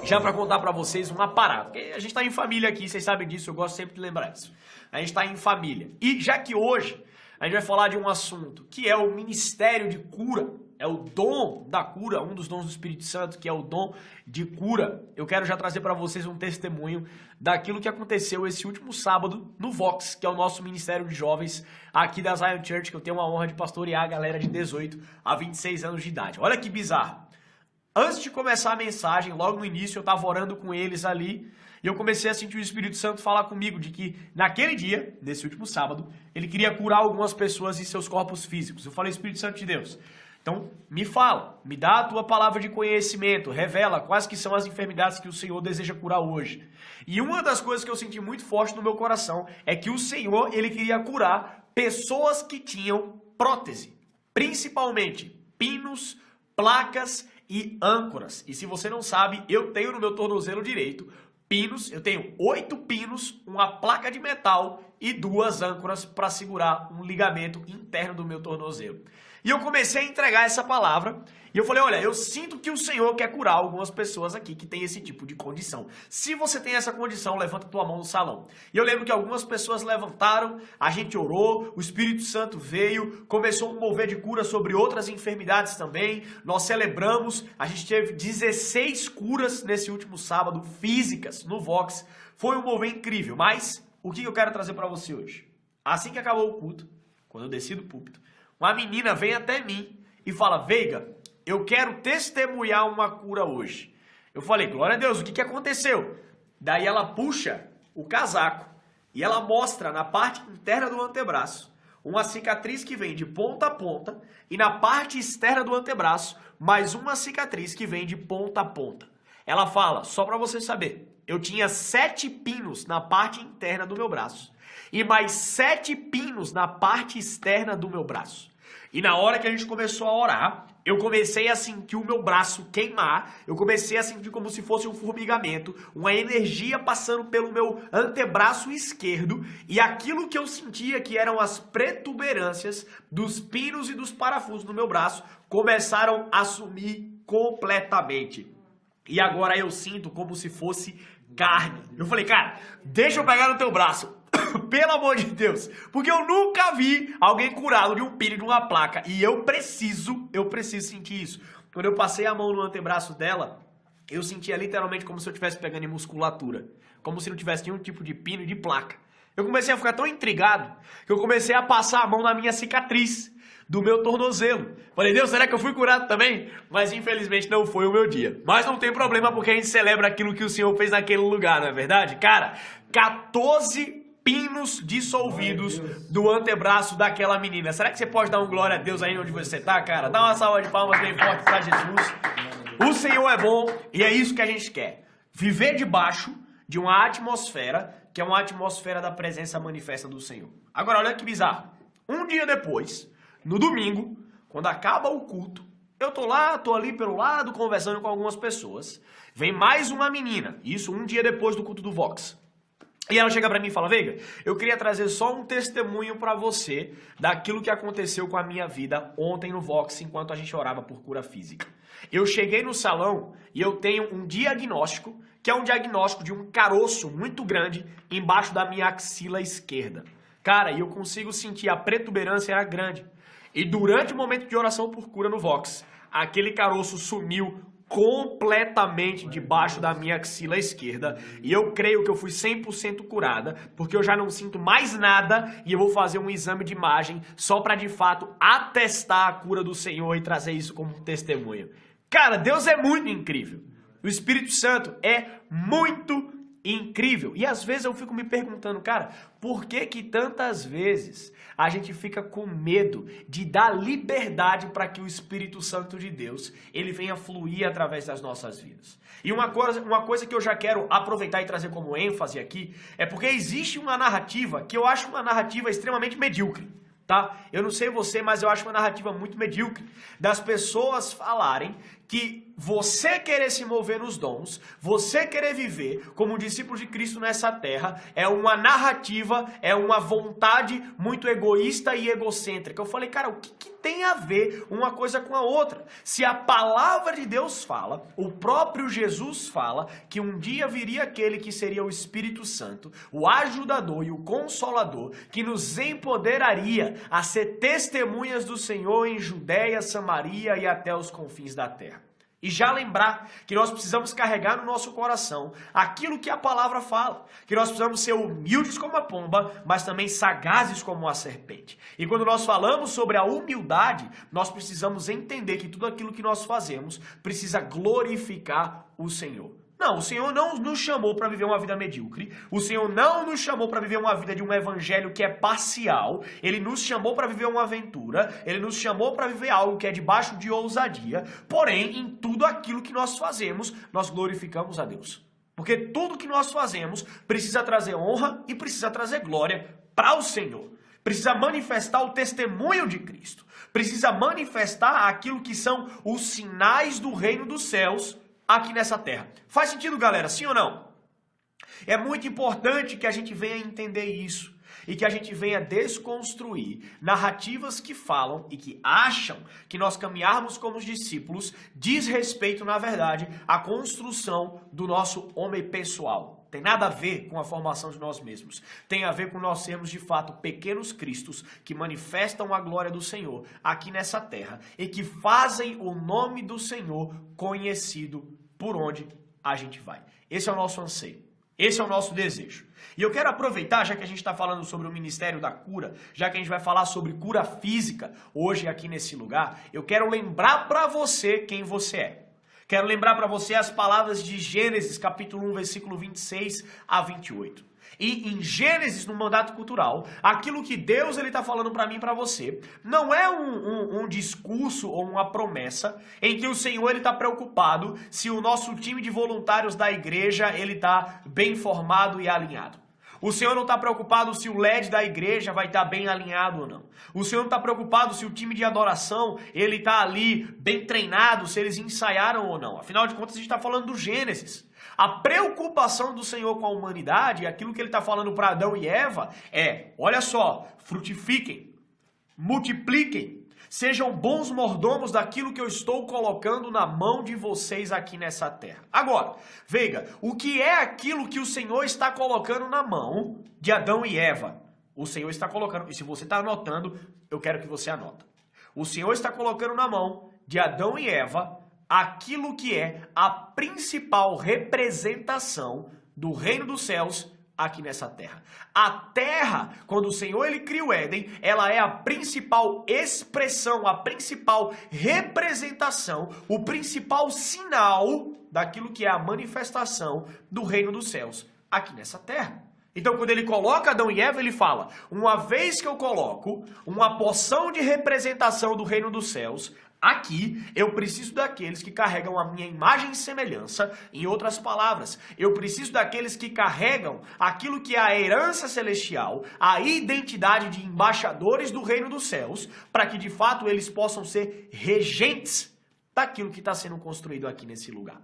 já para contar para vocês uma parada. Porque a gente tá em família aqui, vocês sabem disso, eu gosto sempre de lembrar isso. A gente tá em família. E já que hoje a gente vai falar de um assunto que é o ministério de cura, é o dom da cura, um dos dons do Espírito Santo, que é o dom de cura. Eu quero já trazer para vocês um testemunho daquilo que aconteceu esse último sábado no Vox, que é o nosso ministério de jovens aqui da Zion Church, que eu tenho a honra de pastorear a galera de 18 a 26 anos de idade. Olha que bizarro. Antes de começar a mensagem, logo no início, eu estava orando com eles ali, e eu comecei a sentir o Espírito Santo falar comigo de que naquele dia, nesse último sábado, ele queria curar algumas pessoas em seus corpos físicos. Eu falei, Espírito Santo de Deus, então me fala, me dá a tua palavra de conhecimento, revela quais que são as enfermidades que o Senhor deseja curar hoje. E uma das coisas que eu senti muito forte no meu coração é que o Senhor, ele queria curar pessoas que tinham prótese, principalmente pinos, placas e âncoras. E se você não sabe, eu tenho no meu tornozelo direito pinos, eu tenho 8 pinos, uma placa de metal e 2 âncoras para segurar um ligamento interno do meu tornozelo. E eu comecei a entregar essa palavra e eu falei, olha, eu sinto que o Senhor quer curar algumas pessoas aqui que tem esse tipo de condição. Se você tem essa condição, levanta tua mão no salão. E eu lembro que algumas pessoas levantaram, a gente orou, o Espírito Santo veio, começou um mover de cura sobre outras enfermidades também. Nós celebramos, a gente teve 16 curas nesse último sábado, físicas, no Vox. Foi um mover incrível, mas o que eu quero trazer para você hoje? Assim que acabou o culto, quando eu desci do púlpito, uma menina vem até mim e fala, Veiga, eu quero testemunhar uma cura hoje. Eu falei, glória a Deus, o que aconteceu? Daí ela puxa o casaco e ela mostra na parte interna do antebraço uma cicatriz que vem de ponta a ponta e na parte externa do antebraço mais uma cicatriz que vem de ponta a ponta. Ela fala, só para você saber, eu tinha 7 pinos na parte interna do meu braço e mais 7 pinos na parte externa do meu braço. E na hora que a gente começou a orar, eu comecei a sentir o meu braço queimar, eu comecei a sentir como se fosse um formigamento, uma energia passando pelo meu antebraço esquerdo, e aquilo que eu sentia que eram as protuberâncias dos pinos e dos parafusos no meu braço começaram a sumir completamente. E agora eu sinto como se fosse carne. Eu falei, cara, deixa eu pegar no teu braço. Pelo amor de Deus, porque eu nunca vi alguém curado de um pino e de uma placa, e eu preciso sentir isso. Quando eu passei a mão no antebraço dela, eu sentia literalmente como se eu estivesse pegando em musculatura, como se não tivesse nenhum tipo de pino e de placa. Eu comecei a ficar tão intrigado que eu comecei a passar a mão na minha cicatriz do meu tornozelo. Falei, Deus, será que eu fui curado também? Mas infelizmente não foi o meu dia. Mas não tem problema, porque a gente celebra aquilo que o Senhor fez naquele lugar, não é verdade? Cara, 14 pinos dissolvidos do antebraço daquela menina. Será que você pode dar um glória a Deus aí onde você tá, cara? Dá uma salva de palmas bem forte pra Jesus. O Senhor é bom e é isso que a gente quer. Viver debaixo de uma atmosfera que é uma atmosfera da presença manifesta do Senhor. Agora, olha que bizarro. Um dia depois, no domingo, quando acaba o culto, eu tô ali pelo lado conversando com algumas pessoas. Vem mais uma menina, isso um dia depois do culto do Vox. E ela chega pra mim e fala, Veiga, eu queria trazer só um testemunho pra você daquilo que aconteceu com a minha vida ontem no Vox, enquanto a gente orava por cura física. Eu cheguei no salão e eu tenho um diagnóstico, que é um diagnóstico de um caroço muito grande embaixo da minha axila esquerda. Cara, e eu consigo sentir a protuberância era grande. E durante o momento de oração por cura no Vox, aquele caroço sumiu completamente debaixo da minha axila esquerda, e eu creio que eu fui 100% curada, porque eu já não sinto mais nada, e eu vou fazer um exame de imagem só para de fato atestar a cura do Senhor e trazer isso como testemunho. Cara, Deus é muito incrível. O Espírito Santo é muito incrível. E às vezes eu fico me perguntando, cara, por que tantas vezes a gente fica com medo de dar liberdade para que o Espírito Santo de Deus, ele venha fluir através das nossas vidas? E uma coisa que eu já quero aproveitar e trazer como ênfase aqui, é porque existe uma narrativa que eu acho uma narrativa extremamente medíocre. Tá? Eu não sei você, mas eu acho uma narrativa muito medíocre das pessoas falarem que você querer se mover nos dons, você querer viver como um discípulo de Cristo nessa terra, é uma narrativa, é uma vontade muito egoísta e egocêntrica. Eu falei, cara, o que tem a ver uma coisa com a outra? Se a palavra de Deus fala, o próprio Jesus fala, que um dia viria aquele que seria o Espírito Santo, o ajudador e o consolador, que nos empoderaria a ser testemunhas do Senhor em Judéia, Samaria e até os confins da terra. E já lembrar que nós precisamos carregar no nosso coração aquilo que a palavra fala. Que nós precisamos ser humildes como a pomba, mas também sagazes como a serpente. E quando nós falamos sobre a humildade, nós precisamos entender que tudo aquilo que nós fazemos precisa glorificar o Senhor. Não, o Senhor não nos chamou para viver uma vida medíocre. O Senhor não nos chamou para viver uma vida de um evangelho que é parcial. Ele nos chamou para viver uma aventura. Ele nos chamou para viver algo que é debaixo de ousadia. Porém, em tudo aquilo que nós fazemos, nós glorificamos a Deus. Porque tudo que nós fazemos precisa trazer honra e precisa trazer glória para o Senhor. Precisa manifestar o testemunho de Cristo. Precisa manifestar aquilo que são os sinais do reino dos céus aqui nessa terra. Faz sentido, galera? Sim ou não? É muito importante que a gente venha entender isso e que a gente venha desconstruir narrativas que falam e que acham que nós caminharmos como os discípulos diz respeito, na verdade, à construção do nosso homem pessoal. Tem nada a ver com a formação de nós mesmos. Tem a ver com nós sermos, de fato, pequenos cristos que manifestam a glória do Senhor aqui nessa terra e que fazem o nome do Senhor conhecido por onde a gente vai. Esse é o nosso anseio. Esse é o nosso desejo. E eu quero aproveitar, já que a gente está falando sobre o ministério da cura, já que a gente vai falar sobre cura física hoje aqui nesse lugar, eu quero lembrar para você quem você é. Quero lembrar para você as palavras de Gênesis, capítulo 1, versículo 26 a 28. E em Gênesis, no mandato cultural, aquilo que Deus está falando para mim e para você, não é um discurso ou uma promessa em que o Senhor está preocupado se o nosso time de voluntários da igreja está bem formado e alinhado. O Senhor não está preocupado se o LED da igreja vai estar bem alinhado ou não. O Senhor não está preocupado se o time de adoração ele está ali bem treinado, se eles ensaiaram ou não. Afinal de contas, a gente está falando do Gênesis. A preocupação do Senhor com a humanidade, aquilo que ele está falando para Adão e Eva é, olha só, frutifiquem, multipliquem, sejam bons mordomos daquilo que eu estou colocando na mão de vocês aqui nessa terra. Agora, veja, o que é aquilo que o Senhor está colocando na mão de Adão e Eva? O Senhor está colocando, e se você está anotando, eu quero que você anota. O Senhor está colocando na mão de Adão e Eva aquilo que é a principal representação do reino dos céus aqui nessa terra. A terra, quando o Senhor ele cria o Éden, ela é a principal expressão, a principal representação, o principal sinal daquilo que é a manifestação do reino dos céus aqui nessa terra. Então, quando ele coloca Adão e Eva, ele fala, uma vez que eu coloco uma porção de representação do reino dos céus, aqui, eu preciso daqueles que carregam a minha imagem e semelhança. Em outras palavras, eu preciso daqueles que carregam aquilo que é a herança celestial, a identidade de embaixadores do reino dos céus, para que de fato eles possam ser regentes daquilo que está sendo construído aqui nesse lugar.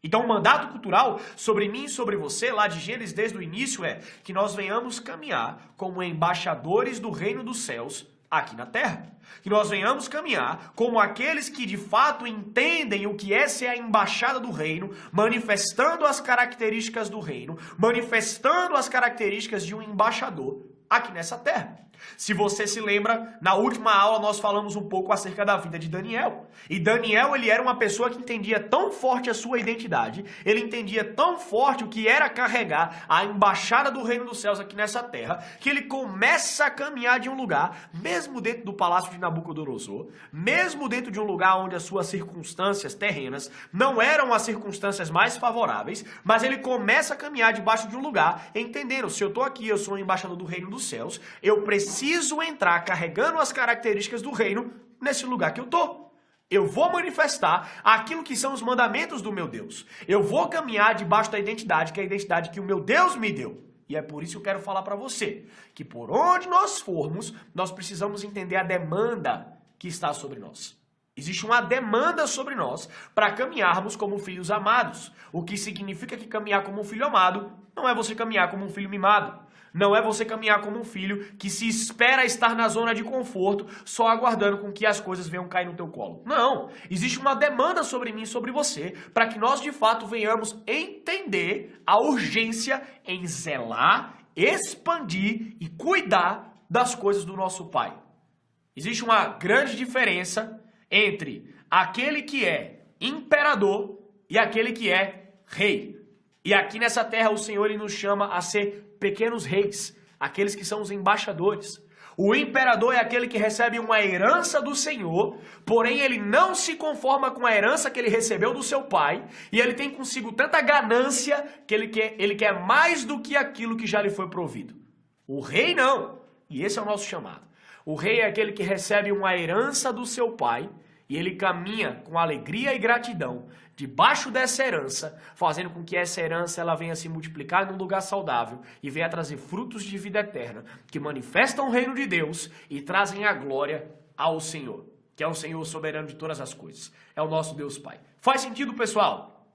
Então o mandato cultural sobre mim e sobre você, lá de Gênesis desde o início, é que nós venhamos caminhar como embaixadores do reino dos céus aqui na terra. Que nós venhamos caminhar como aqueles que de fato entendem o que é ser a embaixada do reino, manifestando as características do reino, manifestando as características de um embaixador aqui nessa terra. Se você se lembra, na última aula nós falamos um pouco acerca da vida de Daniel. E Daniel, ele era uma pessoa que entendia tão forte a sua identidade, ele entendia tão forte o que era carregar a embaixada do reino dos céus aqui nessa terra, que ele começa a caminhar de um lugar, mesmo dentro do palácio de Nabucodonosor, mesmo dentro de um lugar onde as suas circunstâncias terrenas não eram as circunstâncias mais favoráveis, mas ele começa a caminhar debaixo de um lugar, entendendo, se eu estou aqui, eu sou um embaixador do reino dos céus, eu preciso entrar carregando as características do reino nesse lugar que eu estou. Eu vou manifestar aquilo que são os mandamentos do meu Deus. Eu vou caminhar debaixo da identidade, que é a identidade que o meu Deus me deu. E é por isso que eu quero falar para você, que por onde nós formos, nós precisamos entender a demanda que está sobre nós. Existe uma demanda sobre nós para caminharmos como filhos amados. O que significa que caminhar como um filho amado não é você caminhar como um filho mimado. Não é você caminhar como um filho que se espera estar na zona de conforto, só aguardando com que as coisas venham cair no teu colo. Não, existe uma demanda sobre mim e sobre você, para que nós de fato venhamos entender a urgência em zelar, expandir e cuidar das coisas do nosso Pai. Existe uma grande diferença entre aquele que é imperador e aquele que é rei. E aqui nessa terra o Senhor ele nos chama a ser pequenos reis, aqueles que são os embaixadores. O imperador é aquele que recebe uma herança do Senhor, porém ele não se conforma com a herança que ele recebeu do seu pai, e ele tem consigo tanta ganância que ele quer mais do que aquilo que já lhe foi provido. O rei não, e esse é o nosso chamado. O rei é aquele que recebe uma herança do seu pai, e ele caminha com alegria e gratidão debaixo dessa herança, fazendo com que essa herança ela venha se multiplicar num lugar saudável e venha trazer frutos de vida eterna, que manifestam o reino de Deus e trazem a glória ao Senhor, que é o Senhor soberano de todas as coisas. É o nosso Deus Pai. Faz sentido, pessoal?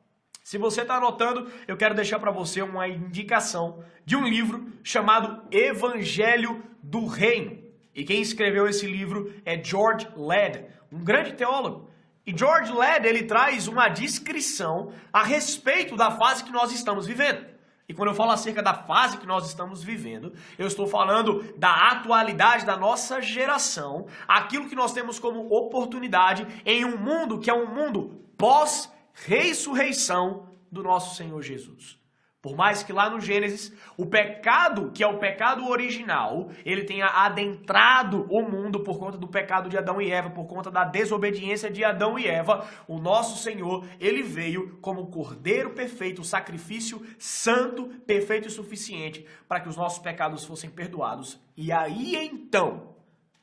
Se você está anotando, eu quero deixar para você uma indicação de um livro chamado Evangelho do Reino. E quem escreveu esse livro é George Ladd, um grande teólogo. E George Ladd, ele traz uma descrição a respeito da fase que nós estamos vivendo. E quando eu falo acerca da fase que nós estamos vivendo, eu estou falando da atualidade da nossa geração, aquilo que nós temos como oportunidade em um mundo que é um mundo pós-ressurreição do nosso Senhor Jesus. Por mais que lá no Gênesis, o pecado, que é o pecado original, ele tenha adentrado o mundo por conta do pecado de Adão e Eva, por conta da desobediência de Adão e Eva, o nosso Senhor, ele veio como cordeiro perfeito, um sacrifício santo, perfeito e suficiente, para que os nossos pecados fossem perdoados. E aí então,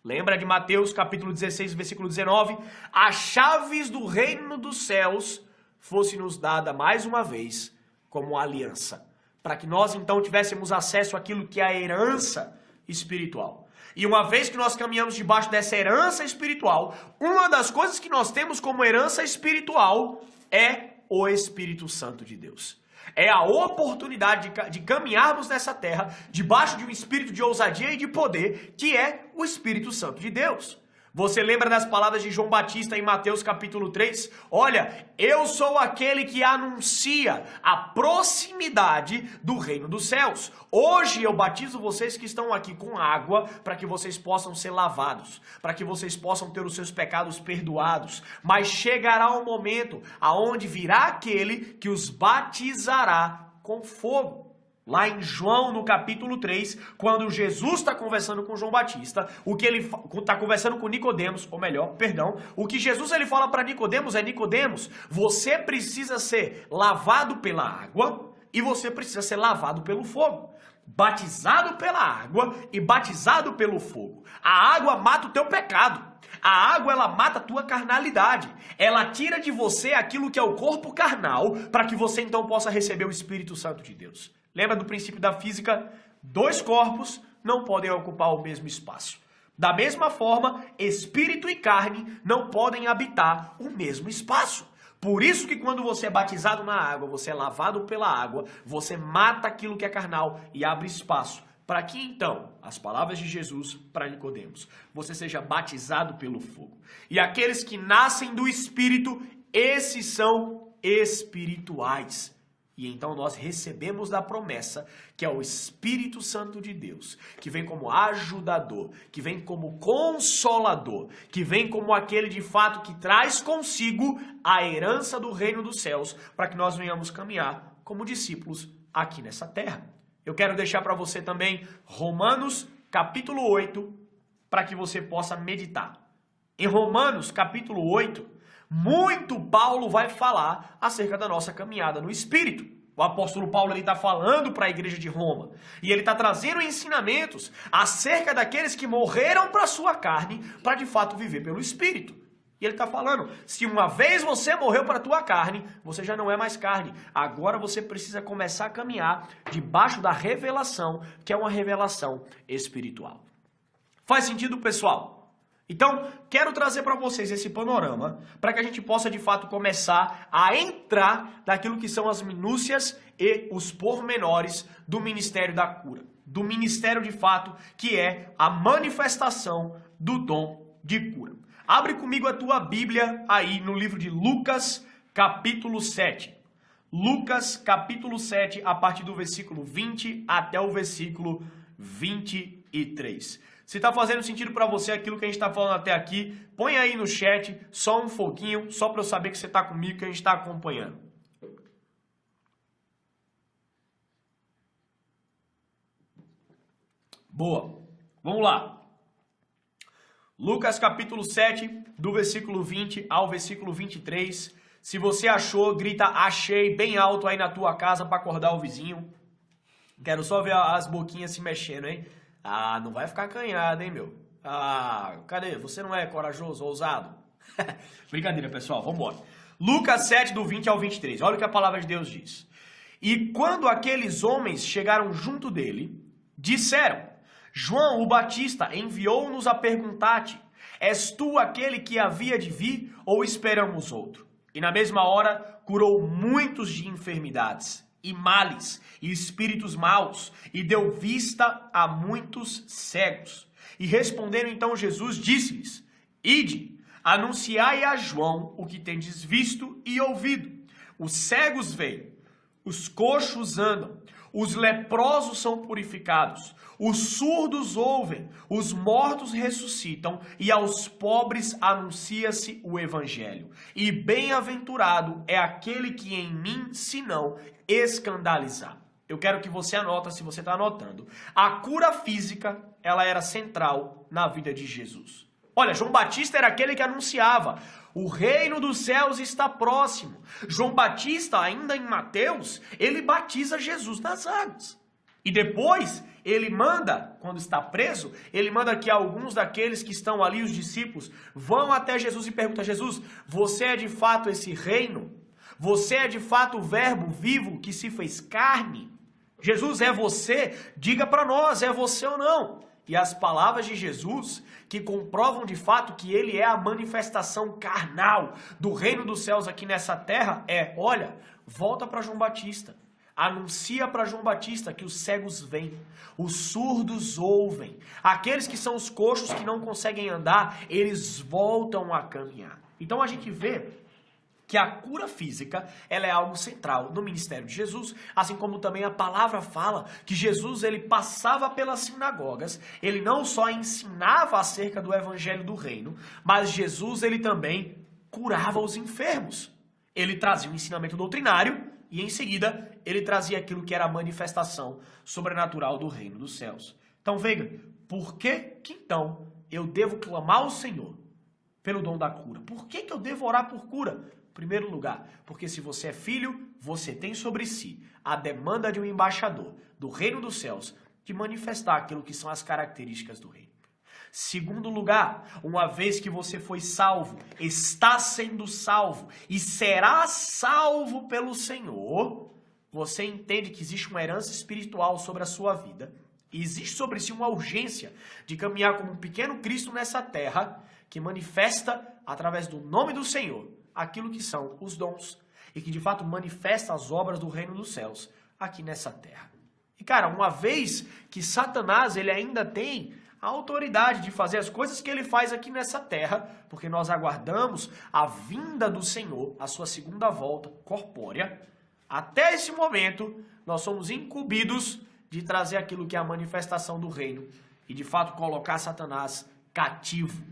lembra de Mateus capítulo 16, versículo 19? As chaves do reino dos céus fosse nos dada mais uma vez como aliança, para que nós então tivéssemos acesso àquilo que é a herança espiritual. E uma vez que nós caminhamos debaixo dessa herança espiritual, uma das coisas que nós temos como herança espiritual é o Espírito Santo de Deus. É a oportunidade de caminharmos nessa terra debaixo de um espírito de ousadia e de poder, que é o Espírito Santo de Deus. Você lembra das palavras de João Batista em Mateus capítulo 3? Olha, eu sou aquele que anuncia a proximidade do reino dos céus. Hoje eu batizo vocês que estão aqui com água para que vocês possam ser lavados, para que vocês possam ter os seus pecados perdoados. Mas chegará um momento aonde virá aquele que os batizará com fogo. Lá em João, no capítulo 3, quando Jesus está conversando com João Batista, o que ele está conversando com Nicodemos, ou melhor, perdão, o que Jesus ele fala para Nicodemos é: Nicodemos, você precisa ser lavado pela água e você precisa ser lavado pelo fogo. Batizado pela água e batizado pelo fogo. A água mata o teu pecado. A água, ela mata a tua carnalidade. Ela tira de você aquilo que é o corpo carnal, para que você então possa receber o Espírito Santo de Deus. Lembra do princípio da física? Dois corpos não podem ocupar o mesmo espaço. Da mesma forma, espírito e carne não podem habitar o mesmo espaço. Por isso que quando você é batizado na água, você é lavado pela água, você mata aquilo que é carnal e abre espaço para que então, as palavras de Jesus para Nicodemos, você seja batizado pelo fogo. E aqueles que nascem do Espírito, esses são espirituais. E então nós recebemos da promessa que é o Espírito Santo de Deus, que vem como ajudador, que vem como consolador, que vem como aquele de fato que traz consigo a herança do reino dos céus, para que nós venhamos caminhar como discípulos aqui nessa terra. Eu quero deixar para você também Romanos capítulo 8, para que você possa meditar. Em Romanos capítulo 8, muito Paulo vai falar acerca da nossa caminhada no Espírito. O apóstolo Paulo está falando para a igreja de Roma. E ele está trazendo ensinamentos acerca daqueles que morreram para a sua carne, para de fato viver pelo Espírito. E ele está falando, se uma vez você morreu para a tua carne, você já não é mais carne. Agora você precisa começar a caminhar debaixo da revelação, que é uma revelação espiritual. Faz sentido, pessoal? Então, quero trazer para vocês esse panorama para que a gente possa, de fato, começar a entrar naquilo que são as minúcias e os pormenores do ministério da cura. Do ministério, de fato, que é a manifestação do dom de cura. Abre comigo a tua Bíblia aí no livro de Lucas, capítulo 7. Lucas, capítulo 7, a partir do versículo 20 até o versículo 23. Se está fazendo sentido para você aquilo que a gente está falando até aqui, põe aí no chat só um foguinho, só para eu saber que você está comigo, que a gente está acompanhando. Boa. Vamos lá. Lucas capítulo 7, do versículo 20 ao versículo 23. Se você achou, grita achei bem alto aí na tua casa para acordar o vizinho. Quero só ver as boquinhas se mexendo, hein? Ah, não vai ficar acanhado, hein, meu? Ah, cadê? Você não é corajoso, ousado? Brincadeira, pessoal, vamos embora. Lucas 7, do 20 ao 23. Olha o que a palavra de Deus diz. E quando aqueles homens chegaram junto dele, disseram: João o Batista enviou-nos a perguntar-te: és tu aquele que havia de vir ou esperamos outro? E na mesma hora curou muitos de enfermidades e males e espíritos maus e deu vista a muitos cegos. E respondendo então Jesus, disse-lhes: Ide, anunciai a João o que tendes visto e ouvido. Os cegos veem, os coxos andam, os leprosos são purificados, os surdos ouvem, os mortos ressuscitam e aos pobres anuncia-se o evangelho. E bem-aventurado é aquele que em mim se não escandalizar. Eu quero que você anota, se você está anotando. A cura física, ela era central na vida de Jesus. Olha, João Batista era aquele que anunciava: o reino dos céus está próximo. João Batista, ainda em Mateus, ele batiza Jesus nas águas. E depois, ele manda, quando está preso, ele manda que alguns daqueles que estão ali, os discípulos, vão até Jesus e perguntam: Jesus, você é de fato esse reino? Você é de fato o verbo vivo que se fez carne? Jesus, é você? Diga para nós, é você ou não? E as palavras de Jesus, que comprovam de fato que ele é a manifestação carnal do reino dos céus aqui nessa terra, olha, volta para João Batista. Anuncia para João Batista que os cegos veem, os surdos ouvem, aqueles que são os coxos que não conseguem andar, eles voltam a caminhar. Então a gente vê que a cura física, ela é algo central no ministério de Jesus, assim como também a palavra fala que Jesus, ele passava pelas sinagogas, ele não só ensinava acerca do evangelho do reino, mas Jesus, ele também curava os enfermos. Ele trazia um ensinamento doutrinário e em seguida ele trazia aquilo que era a manifestação sobrenatural do reino dos céus. Então veja, por que então eu devo clamar ao Senhor pelo dom da cura? Por que eu devo orar por cura? Em primeiro lugar, porque se você é filho, você tem sobre si a demanda de um embaixador do reino dos céus de manifestar aquilo que são as características do reino. Segundo lugar, uma vez que você foi salvo, está sendo salvo e será salvo pelo Senhor, você entende que existe uma herança espiritual sobre a sua vida e existe sobre si uma urgência de caminhar como um pequeno Cristo nessa terra que manifesta através do nome do Senhor aquilo que são os dons e que de fato manifesta as obras do reino dos céus aqui nessa terra. E cara, uma vez que Satanás ele ainda tem a autoridade de fazer as coisas que ele faz aqui nessa terra, porque nós aguardamos a vinda do Senhor, a sua segunda volta corpórea, até esse momento nós somos incumbidos de trazer aquilo que é a manifestação do reino e de fato colocar Satanás cativo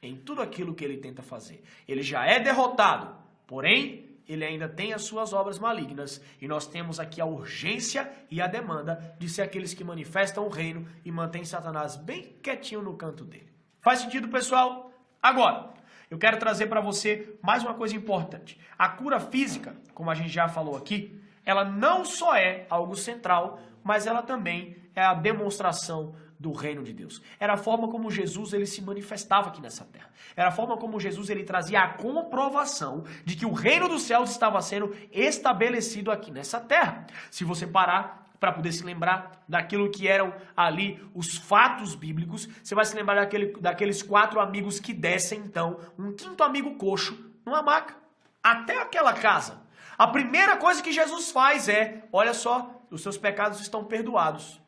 em tudo aquilo que ele tenta fazer. Ele já é derrotado, porém, ele ainda tem as suas obras malignas e nós temos aqui a urgência e a demanda de ser aqueles que manifestam o reino e mantêm Satanás bem quietinho no canto dele. Faz sentido, pessoal? Agora, eu quero trazer para você mais uma coisa importante. A cura física, como a gente já falou aqui, ela não só é algo central, mas ela também é a demonstração do reino de Deus. Era a forma como Jesus ele se manifestava aqui nessa terra. Era a forma como Jesus ele trazia a comprovação de que o reino dos céus estava sendo estabelecido aqui nessa terra. Se você parar para poder se lembrar daquilo que eram ali os fatos bíblicos. Você vai se lembrar daqueles 4 amigos que descem, então, um 5º amigo coxo numa maca, até aquela casa. A primeira coisa que Jesus faz é, olha só, os seus pecados estão perdoados.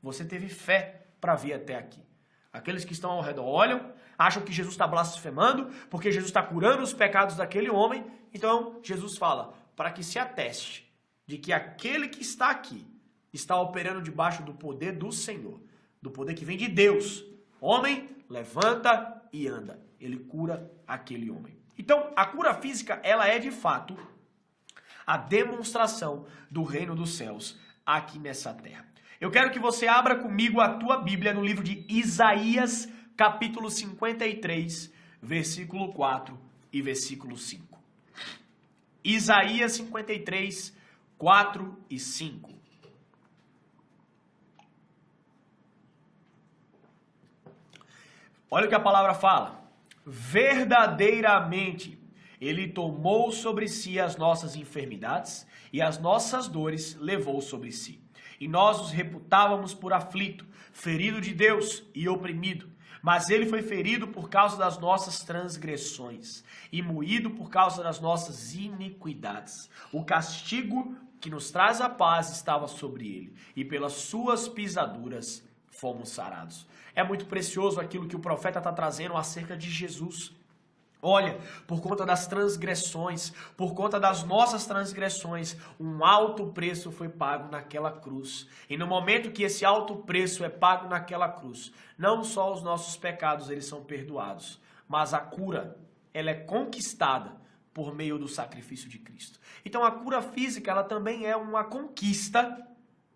Você teve fé para vir até aqui. Aqueles que estão ao redor olham, acham que Jesus está blasfemando, porque Jesus está curando os pecados daquele homem. Então, Jesus fala, para que se ateste de que aquele que está aqui está operando debaixo do poder do Senhor, do poder que vem de Deus. Homem, levanta e anda. Ele cura aquele homem. Então, a cura física, ela é de fato a demonstração do reino dos céus aqui nessa terra. Eu quero que você abra comigo a tua Bíblia no livro de Isaías, capítulo 53, versículo 4 e versículo 5. Isaías 53, 4 e 5. Olha o que a palavra fala. Verdadeiramente, ele tomou sobre si as nossas enfermidades e as nossas dores levou sobre si. E nós os reputávamos por aflito, ferido de Deus e oprimido. Mas ele foi ferido por causa das nossas transgressões e moído por causa das nossas iniquidades. O castigo que nos traz a paz estava sobre ele, e pelas suas pisaduras fomos sarados. É muito precioso aquilo que o profeta está trazendo acerca de Jesus. Olha, por conta das transgressões, por conta das nossas transgressões, um alto preço foi pago naquela cruz. E no momento que esse alto preço é pago naquela cruz, não só os nossos pecados eles são perdoados, mas a cura, ela é conquistada por meio do sacrifício de Cristo. Então a cura física, ela também é uma conquista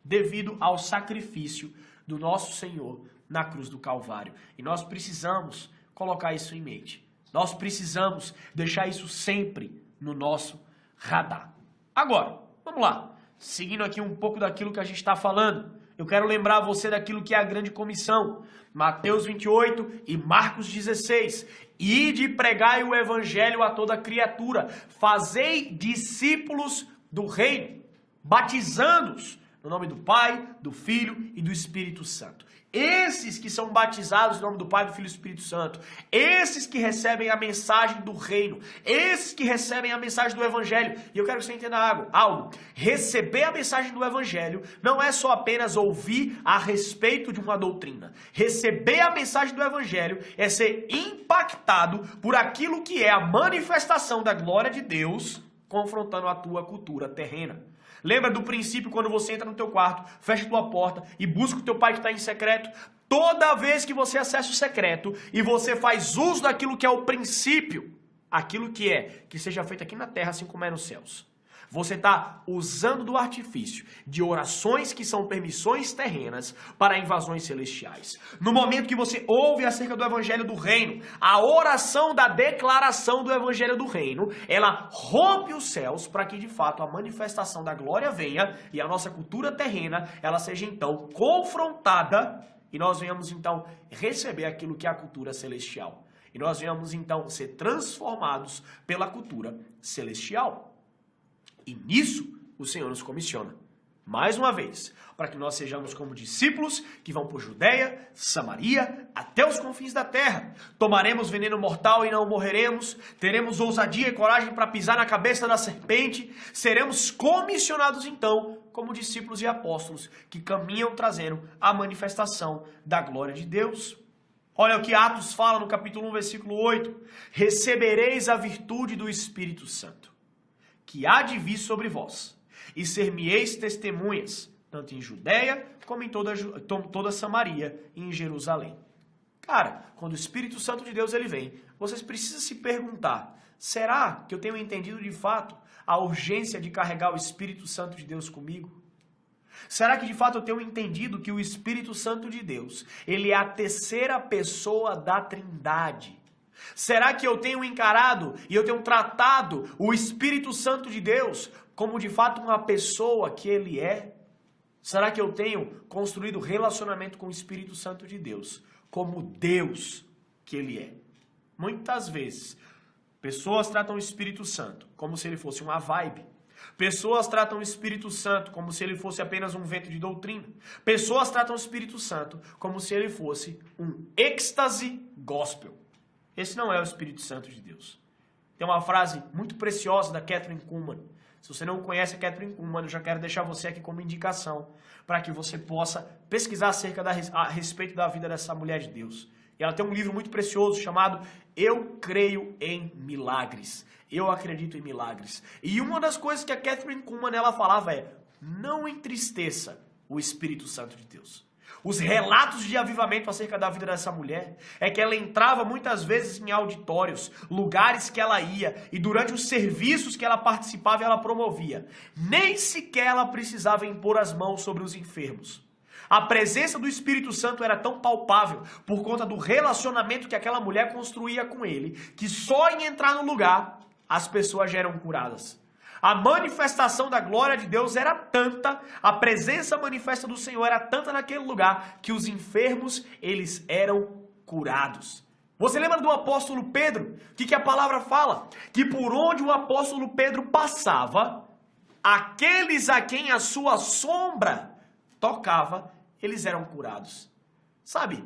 devido ao sacrifício do nosso Senhor na cruz do Calvário. E nós precisamos colocar isso em mente. Nós precisamos deixar isso sempre no nosso radar. Agora, vamos lá. Seguindo aqui um pouco daquilo que a gente está falando, eu quero lembrar você daquilo que é a grande comissão. Mateus 28 e Marcos 16. Ide e pregai o evangelho a toda criatura. Fazei discípulos do reino, batizando-os no nome do Pai, do Filho e do Espírito Santo. Esses que são batizados no nome do Pai, do Filho e do Espírito Santo, esses que recebem a mensagem do reino, esses que recebem a mensagem do Evangelho. E eu quero que você entenda algo. Receber a mensagem do Evangelho não é só apenas ouvir a respeito de uma doutrina. Receber a mensagem do Evangelho é ser impactado por aquilo que é a manifestação da glória de Deus confrontando a tua cultura terrena. Lembra do princípio quando você entra no teu quarto, fecha a tua porta e busca o teu pai que está em secreto? Toda vez que você acessa o secreto e você faz uso daquilo que é o princípio, aquilo que é que seja feito aqui na terra assim como é nos céus. Você está usando do artifício de orações que são permissões terrenas para invasões celestiais. No momento que você ouve acerca do evangelho do reino, a oração da declaração do evangelho do reino, ela rompe os céus para que de fato a manifestação da glória venha e a nossa cultura terrena, ela seja então confrontada e nós venhamos então receber aquilo que é a cultura celestial. E nós venhamos então ser transformados pela cultura celestial. E nisso o Senhor nos comissiona, mais uma vez, para que nós sejamos como discípulos que vão por Judeia, Samaria, até os confins da terra. Tomaremos veneno mortal e não morreremos, teremos ousadia e coragem para pisar na cabeça da serpente, seremos comissionados então como discípulos e apóstolos que caminham trazendo a manifestação da glória de Deus. Olha o que Atos fala no capítulo 1, versículo 8. Recebereis a virtude do Espírito Santo, que há de vir sobre vós, e ser-me-eis testemunhas, tanto em Judeia, como em toda Samaria e em Jerusalém. Cara, quando o Espírito Santo de Deus ele vem, vocês precisam se perguntar, será que eu tenho entendido de fato a urgência de carregar o Espírito Santo de Deus comigo? Será que de fato eu tenho entendido que o Espírito Santo de Deus, ele é a terceira pessoa da Trindade? Será que eu tenho encarado e eu tenho tratado o Espírito Santo de Deus como de fato uma pessoa que ele é? Será que eu tenho construído relacionamento com o Espírito Santo de Deus como Deus que ele é? Muitas vezes, pessoas tratam o Espírito Santo como se ele fosse uma vibe, Pessoas tratam o Espírito Santo como se ele fosse apenas um vento de doutrina. Pessoas tratam o Espírito Santo como se ele fosse um êxtase gospel. Esse não é o Espírito Santo de Deus. Tem uma frase muito preciosa da Kathryn Kuhlman. Se você não conhece a Kathryn Kuhlman, eu já quero deixar você aqui como indicação para que você possa pesquisar a respeito da vida dessa mulher de Deus. E ela tem um livro muito precioso chamado Eu Creio em Milagres. Eu acredito em milagres. E uma das coisas que a Kathryn Kuhlman ela falava é: não entristeça o Espírito Santo de Deus. Os relatos de avivamento acerca da vida dessa mulher é que ela entrava muitas vezes em auditórios, lugares que ela ia, e durante os serviços que ela participava ela promovia, nem sequer ela precisava impor as mãos sobre os enfermos. A presença do Espírito Santo era tão palpável por conta do relacionamento que aquela mulher construía com ele, que só em entrar no lugar as pessoas já eram curadas. A manifestação da glória de Deus era tanta, a presença manifesta do Senhor era tanta naquele lugar, que os enfermos, eles eram curados. Você lembra do apóstolo Pedro? O que a palavra fala? Que por onde o apóstolo Pedro passava, aqueles a quem a sua sombra tocava, eles eram curados. Sabe,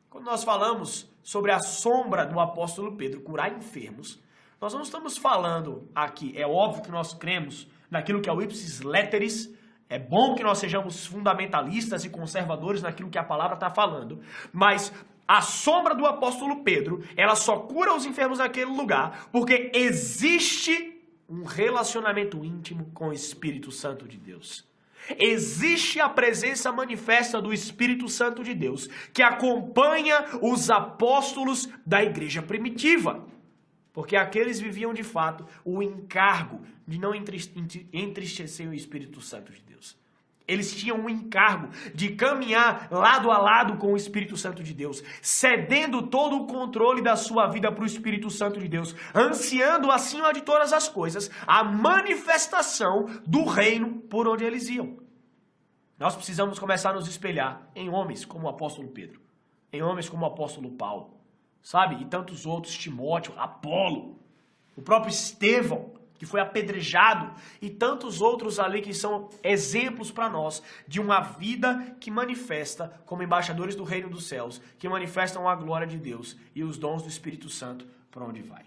quando nós falamos sobre a sombra do apóstolo Pedro curar enfermos, nós não estamos falando aqui, é óbvio que nós cremos naquilo que é o ipsis letteris, é bom que nós sejamos fundamentalistas e conservadores naquilo que a palavra está falando, mas a sombra do apóstolo Pedro, ela só cura os enfermos naquele lugar, porque existe um relacionamento íntimo com o Espírito Santo de Deus. Existe a presença manifesta do Espírito Santo de Deus, que acompanha os apóstolos da igreja primitiva. Porque aqueles viviam de fato o encargo de não entristecer o Espírito Santo de Deus. Eles tinham o encargo de caminhar lado a lado com o Espírito Santo de Deus, cedendo todo o controle da sua vida para o Espírito Santo de Deus, ansiando acima de todas as coisas a manifestação do reino por onde eles iam. Nós precisamos começar a nos espelhar em homens como o apóstolo Pedro, em homens como o apóstolo Paulo, sabe? E tantos outros, Timóteo, Apolo, o próprio Estevão, que foi apedrejado, e tantos outros ali que são exemplos para nós de uma vida que manifesta como embaixadores do reino dos céus, que manifestam a glória de Deus e os dons do Espírito Santo para onde vai.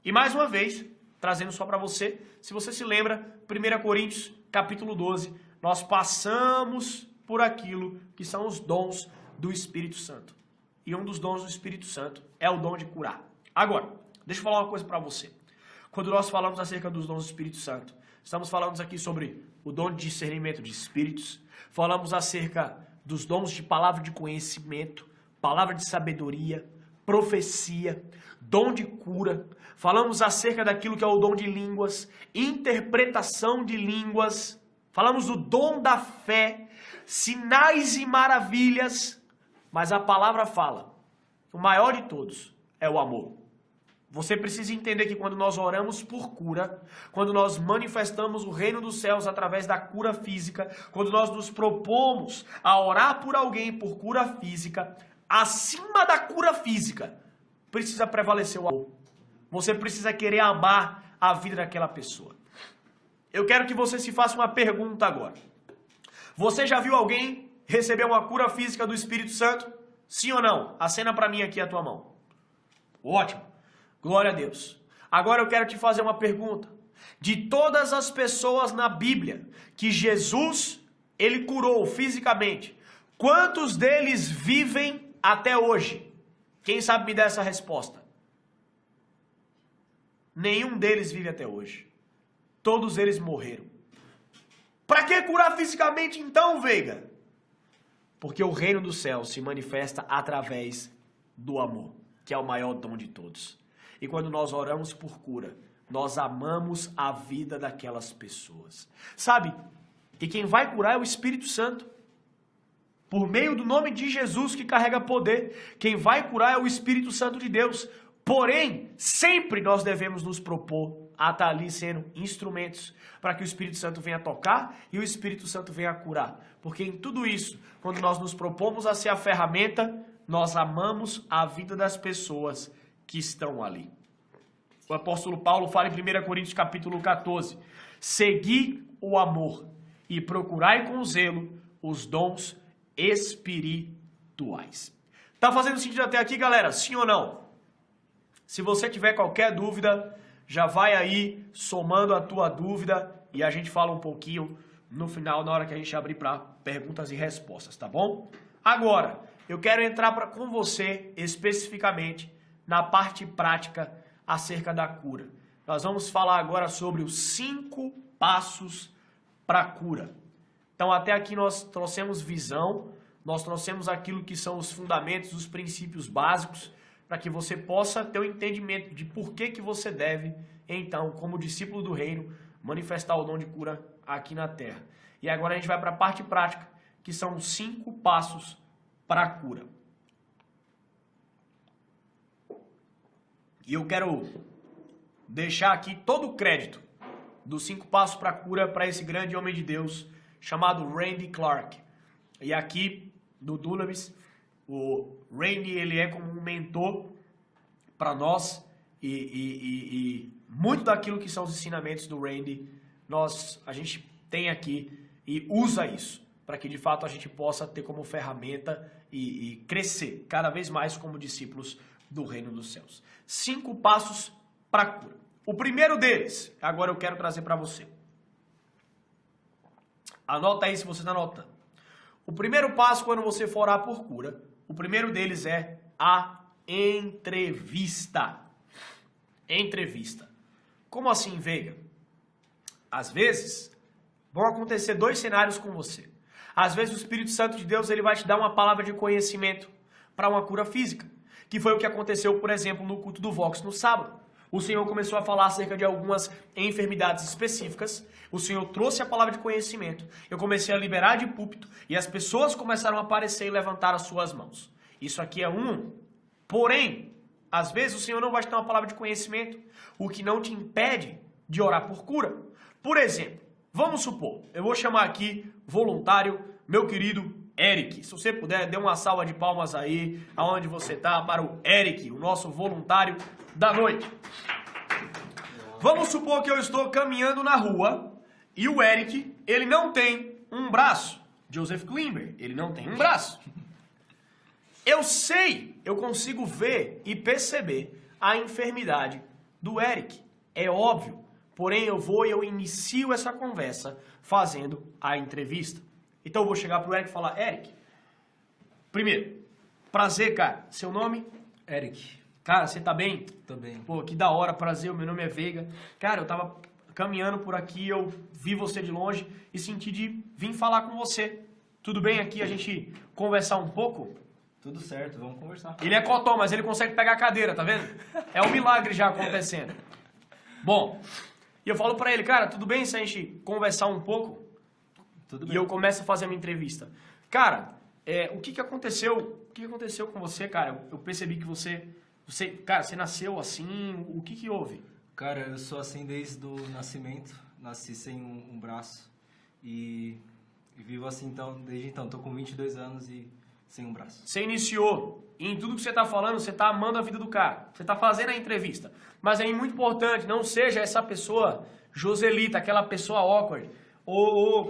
E mais uma vez, trazendo só para você, se você se lembra, 1 Coríntios, capítulo 12, nós passamos por aquilo que são os dons do Espírito Santo. E um dos dons do Espírito Santo é o dom de curar. Agora, deixa eu falar uma coisa para você. Quando nós falamos acerca dos dons do Espírito Santo, estamos falando aqui sobre o dom de discernimento de espíritos, falamos acerca dos dons de palavra de conhecimento, palavra de sabedoria, profecia, dom de cura, falamos acerca daquilo que é o dom de línguas, interpretação de línguas, falamos do dom da fé, sinais e maravilhas. Mas a palavra fala, o maior de todos é o amor. Você precisa entender que quando nós oramos por cura, quando nós manifestamos o reino dos céus através da cura física, quando nós nos propomos a orar por alguém por cura física, acima da cura física, precisa prevalecer o amor. Você precisa querer amar a vida daquela pessoa. Eu quero que você se faça uma pergunta agora. Você já viu alguém receber uma cura física do Espírito Santo? Sim ou não? Acena para mim aqui a tua mão. Ótimo. Glória a Deus. Agora eu quero te fazer uma pergunta. De todas as pessoas na Bíblia que Jesus, ele curou fisicamente, quantos deles vivem até hoje? Quem sabe me dar essa resposta? Nenhum deles vive até hoje. Todos eles morreram. Para que curar fisicamente então, Veiga? Porque o reino dos céus se manifesta através do amor, que é o maior dom de todos. E quando nós oramos por cura, nós amamos a vida daquelas pessoas. Sabe? E quem vai curar é o Espírito Santo. Por meio do nome de Jesus que carrega poder, quem vai curar é o Espírito Santo de Deus. Porém, sempre nós devemos nos propor a estar ali sendo instrumentos para que o Espírito Santo venha tocar e o Espírito Santo venha curar. Porque em tudo isso, quando nós nos propomos a ser a ferramenta, nós amamos a vida das pessoas que estão ali. O apóstolo Paulo fala em 1 Coríntios capítulo 14, segui o amor e procurai com zelo os dons espirituais. Tá fazendo sentido até aqui, galera? Sim ou não? Se você tiver qualquer dúvida, já vai aí somando a tua dúvida e a gente fala um pouquinho no final, na hora que a gente abrir para perguntas e respostas, tá bom? Agora, eu quero entrar com você especificamente na parte prática acerca da cura. Nós vamos falar agora sobre os 5 passos para a cura. Então, até aqui nós trouxemos visão, nós trouxemos aquilo que são os fundamentos, os princípios básicos, para que você possa ter o entendimento de por que você deve, então, como discípulo do reino, manifestar o dom de cura aqui na terra. E agora a gente vai para a parte prática, que são os 5 passos para a cura. E eu quero deixar aqui todo o crédito dos 5 passos para a cura para esse grande homem de Deus chamado Randy Clark. E aqui no Dunamis, o Randy ele é como um mentor para nós e muito daquilo que são os ensinamentos do Randy a gente tem aqui e usa isso para que de fato a gente possa ter como ferramenta e crescer cada vez mais como discípulos do reino dos céus. 5 passos para a cura. O primeiro deles, agora eu quero trazer para você. Anota aí se você está anotando. O primeiro passo quando você for orar por cura, o primeiro deles é a entrevista. Entrevista. Como assim, Veiga? Às vezes, vão acontecer 2 cenários com você. Às vezes o Espírito Santo de Deus ele vai te dar uma palavra de conhecimento para uma cura física, que foi o que aconteceu, por exemplo, no culto do Vox no sábado. O Senhor começou a falar acerca de algumas enfermidades específicas, o Senhor trouxe a palavra de conhecimento, eu comecei a liberar de púlpito e as pessoas começaram a aparecer e levantar as suas mãos. Isso aqui é porém, às vezes o Senhor não vai te dar uma palavra de conhecimento, o que não te impede de orar por cura. Por exemplo, vamos supor, eu vou chamar aqui voluntário, meu querido Eric. Se você puder, dê uma salva de palmas aí, aonde você está, para o Eric, o nosso voluntário da noite. Vamos supor que eu estou caminhando na rua e o Eric, ele não tem um braço. Joseph Klimber, ele não tem um braço. Eu sei, eu consigo ver e perceber a enfermidade do Eric. É óbvio. Porém, eu inicio essa conversa fazendo a entrevista. Então, eu vou chegar pro Eric e falar, Eric, primeiro, prazer, cara. Seu nome? Eric. Cara, você tá bem? Tô bem. Pô, que da hora, prazer, meu nome é Veiga. Cara, eu tava caminhando por aqui, eu vi você de longe e senti de vir falar com você. Tudo bem aqui a gente conversar um pouco? Tudo certo, vamos conversar. Ele é cotó, mas ele consegue pegar a cadeira, tá vendo? É um milagre já acontecendo. Bom, e eu falo pra ele, cara, tudo bem se a gente conversar um pouco? Tudo bem. E eu começo a fazer uma entrevista. Cara, o que aconteceu? O que aconteceu com você, cara? Eu percebi que você, cara, você nasceu assim, o que houve? Cara, eu sou assim desde o nascimento, nasci sem um braço e vivo assim desde então. Tô com 22 anos e sem um braço. Você iniciou, e em tudo que você tá falando, você tá amando a vida do cara. Você tá fazendo a entrevista. Mas é muito importante, não seja essa pessoa Joselita, aquela pessoa awkward.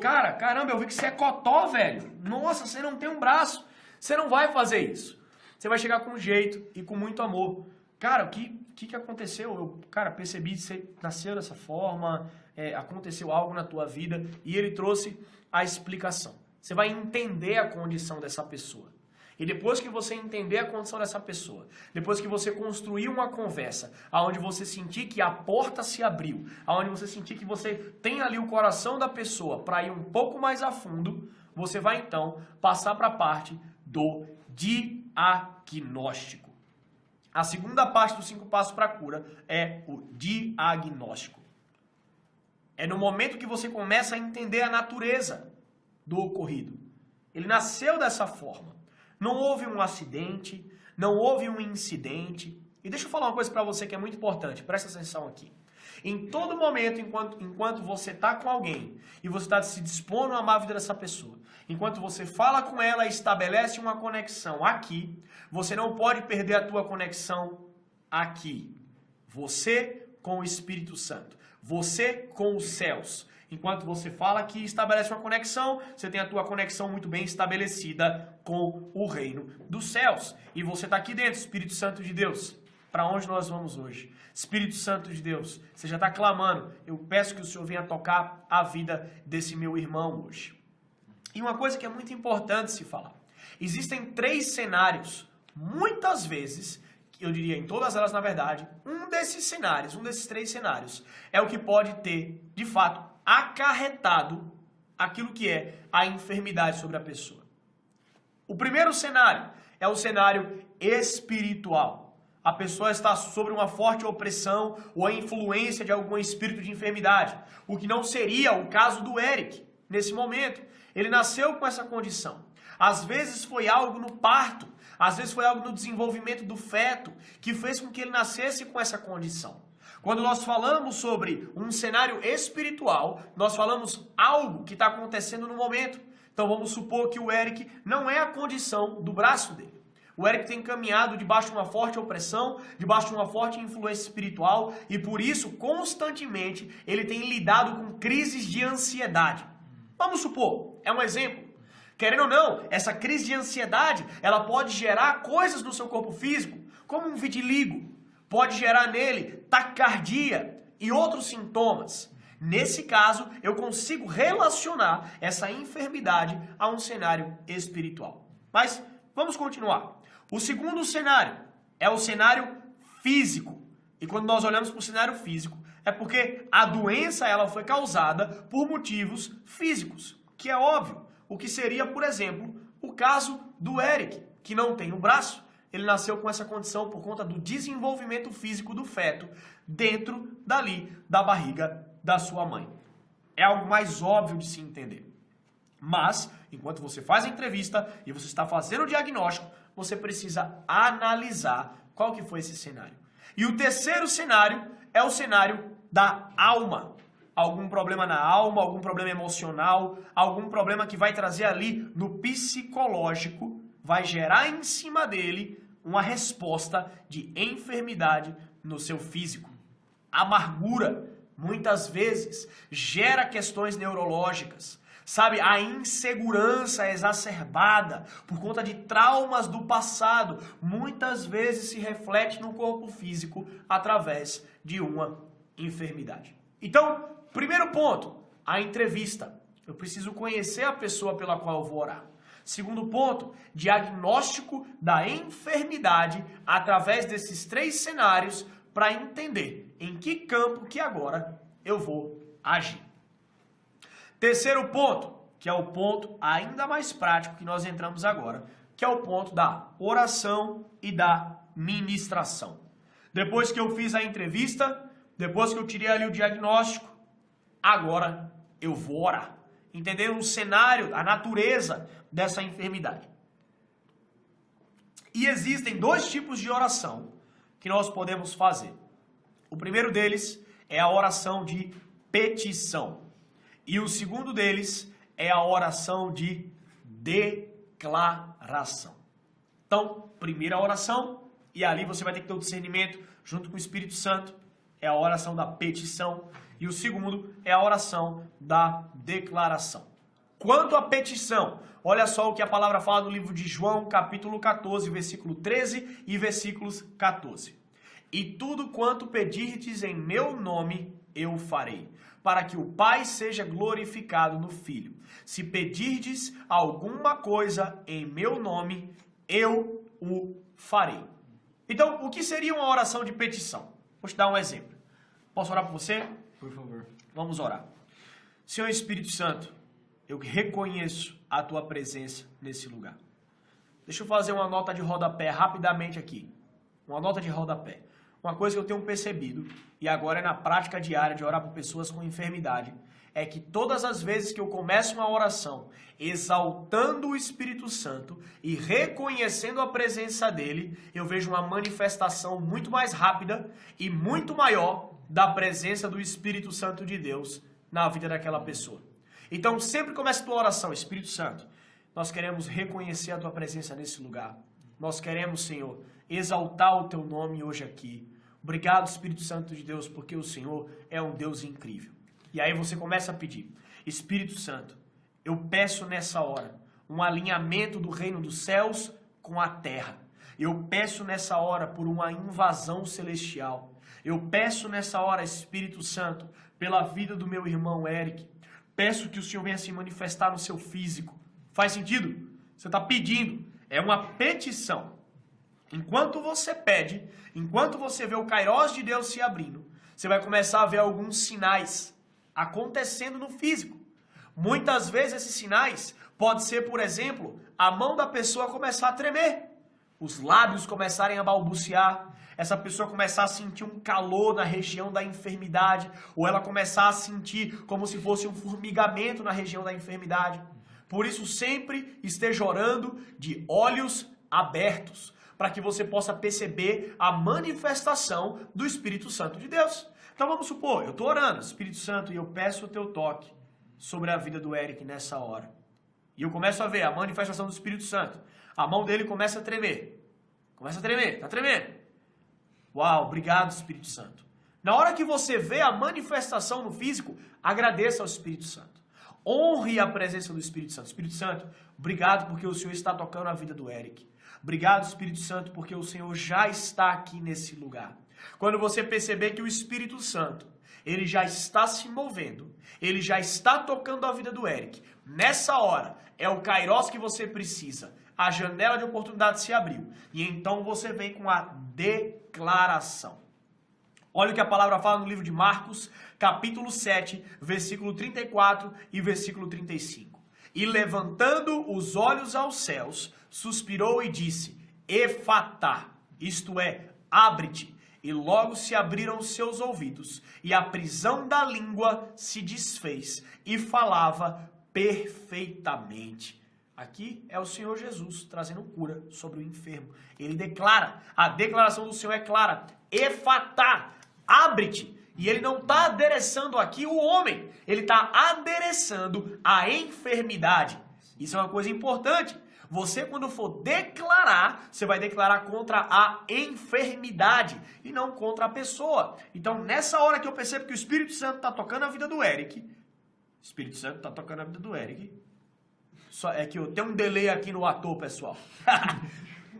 Cara, caramba, eu vi que você é cotó, velho. Nossa, você não tem um braço. Você não vai fazer isso. Você vai chegar com jeito e com muito amor. Cara, o que aconteceu? Eu, cara, percebi que você nasceu dessa forma, aconteceu algo na tua vida e ele trouxe a explicação. Você vai entender a condição dessa pessoa. E depois que você entender a condição dessa pessoa, depois que você construir uma conversa, aonde você sentir que a porta se abriu, aonde você sentir que você tem ali o coração da pessoa para ir um pouco mais a fundo, você vai então passar para a parte do diagnóstico. A segunda parte dos 5 passos para a cura é o diagnóstico. É no momento que você começa a entender a natureza do ocorrido. Ele nasceu dessa forma. Não houve um acidente, não houve um incidente. E deixa eu falar uma coisa para você que é muito importante, presta atenção aqui. Em todo momento, enquanto você está com alguém e você está se dispondo a amar a vida dessa pessoa, enquanto você fala com ela e estabelece uma conexão aqui, você não pode perder a tua conexão aqui. Você com o Espírito Santo. Você com os céus. Enquanto você fala aqui, estabelece uma conexão, você tem a tua conexão muito bem estabelecida com o reino dos céus. E você está aqui dentro, Espírito Santo de Deus. Para onde nós vamos hoje? Espírito Santo de Deus, você já está clamando. Eu peço que o Senhor venha tocar a vida desse meu irmão hoje. E uma coisa que é muito importante se falar. Existem 3 cenários, muitas vezes, eu diria em todas elas na verdade, um desses 3 cenários, é o que pode ter, de fato, acarretado aquilo que é a enfermidade sobre a pessoa. O primeiro cenário é o cenário espiritual. A pessoa está sobre uma forte opressão ou a influência de algum espírito de enfermidade, o que não seria o caso do Eric nesse momento. Ele nasceu com essa condição. Às vezes foi algo no parto, às vezes foi algo no desenvolvimento do feto que fez com que ele nascesse com essa condição. Quando nós falamos sobre um cenário espiritual, nós falamos algo que está acontecendo no momento. Então vamos supor que o Eric não é a condição do braço dele. O Eric tem caminhado debaixo de uma forte opressão, debaixo de uma forte influência espiritual e por isso, constantemente, ele tem lidado com crises de ansiedade. Vamos supor, é um exemplo. Querendo ou não, essa crise de ansiedade, ela pode gerar coisas no seu corpo físico, como um vitiligo. Pode gerar nele taquicardia e outros sintomas. Nesse caso, eu consigo relacionar essa enfermidade a um cenário espiritual. Mas vamos continuar. O segundo cenário é o cenário físico. E quando nós olhamos para o cenário físico, é porque a doença ela foi causada por motivos físicos, que é óbvio. O que seria, por exemplo, o caso do Eric, que não tem um braço. Ele nasceu com essa condição por conta do desenvolvimento físico do feto dentro da barriga da sua mãe. É algo mais óbvio de se entender. Mas, enquanto você faz a entrevista e você está fazendo o diagnóstico, você precisa analisar qual que foi esse cenário. E o terceiro cenário é o cenário da alma. Algum problema na alma, algum problema emocional, algum problema que vai trazer ali no psicológico, vai gerar em cima dele uma resposta de enfermidade no seu físico. Amargura, muitas vezes, gera questões neurológicas. Sabe, a insegurança exacerbada por conta de traumas do passado, muitas vezes se reflete no corpo físico através de uma enfermidade. Então, primeiro ponto, a entrevista. Eu preciso conhecer a pessoa pela qual eu vou orar. Segundo ponto, diagnóstico da enfermidade através desses 3 cenários para entender em que campo que agora eu vou agir. Terceiro ponto, que é o ponto ainda mais prático que nós entramos agora, que é o ponto da oração e da ministração. Depois que eu fiz a entrevista, depois que eu tirei ali o diagnóstico, agora eu vou orar. Entender o cenário, a natureza dessa enfermidade. E existem 2 tipos de oração que nós podemos fazer. O primeiro deles é a oração de petição. E o segundo deles é a oração de declaração. Então, primeira oração, e ali você vai ter que ter o discernimento junto com o Espírito Santo, é a oração da petição. E o segundo é a oração da declaração. Quanto à petição, olha só o que a palavra fala no livro de João, capítulo 14, versículo 13 e versículos 14. E tudo quanto pedirdes em meu nome, eu farei, para que o Pai seja glorificado no Filho. Se pedirdes alguma coisa em meu nome, eu o farei. Então, o que seria uma oração de petição? Vou te dar um exemplo. Posso orar por você? Por favor. Vamos orar. Senhor Espírito Santo, eu reconheço a tua presença nesse lugar. Deixa eu fazer uma nota de rodapé rapidamente aqui. Uma nota de rodapé. Uma coisa que eu tenho percebido, e agora é na prática diária de orar por pessoas com enfermidade, é que todas as vezes que eu começo uma oração exaltando o Espírito Santo e reconhecendo a presença dele, eu vejo uma manifestação muito mais rápida e muito maior da presença do Espírito Santo de Deus na vida daquela pessoa. Então, sempre começa a tua oração, Espírito Santo, nós queremos reconhecer a tua presença nesse lugar. Nós queremos, Senhor, exaltar o teu nome hoje aqui. Obrigado, Espírito Santo de Deus, porque o Senhor é um Deus incrível. E aí você começa a pedir, Espírito Santo, eu peço nessa hora um alinhamento do reino dos céus com a terra. Eu peço nessa hora por uma invasão celestial. Eu peço nessa hora, Espírito Santo, pela vida do meu irmão Eric. Peço que o Senhor venha se manifestar no seu físico. Faz sentido? Você está pedindo. É uma petição. Enquanto você pede, enquanto você vê o Kairos de Deus se abrindo, você vai começar a ver alguns sinais acontecendo no físico. Muitas vezes esses sinais pode ser, por exemplo, a mão da pessoa começar a tremer, os lábios começarem a balbuciar, essa pessoa começar a sentir um calor na região da enfermidade, ou ela começar a sentir como se fosse um formigamento na região da enfermidade. Por isso, sempre esteja orando de olhos abertos, para que você possa perceber a manifestação do Espírito Santo de Deus. Então vamos supor, eu estou orando, Espírito Santo, e eu peço o teu toque sobre a vida do Eric nessa hora. E eu começo a ver a manifestação do Espírito Santo. A mão dele começa a tremer. Começa a tremer, tá tremendo. Uau, obrigado, Espírito Santo. Na hora que você vê a manifestação no físico, agradeça ao Espírito Santo. Honre a presença do Espírito Santo. Espírito Santo, obrigado porque o Senhor está tocando a vida do Eric. Obrigado, Espírito Santo, porque o Senhor já está aqui nesse lugar. Quando você perceber que o Espírito Santo, ele já está se movendo, ele já está tocando a vida do Eric, nessa hora é o Kairos que você precisa. A janela de oportunidade se abriu. E então você vem com a declaração. Olha o que a palavra fala no livro de Marcos, capítulo 7, versículo 34 e versículo 35. E levantando os olhos aos céus, suspirou e disse, Efatá, isto é, abre-te. E logo se abriram os seus ouvidos, e a prisão da língua se desfez, e falava perfeitamente. Aqui é o Senhor Jesus trazendo cura sobre o enfermo. Ele declara, a declaração do Senhor é clara, Efatá, abre-te. E ele não está adereçando aqui o homem, ele está adereçando a enfermidade. Isso é uma coisa importante. Você, quando for declarar, você vai declarar contra a enfermidade e não contra a pessoa. Então, nessa hora que eu percebo que o Espírito Santo está tocando a vida do Eric, o Espírito Santo está tocando a vida do Eric, só é que eu tenho um delay aqui no ator, pessoal.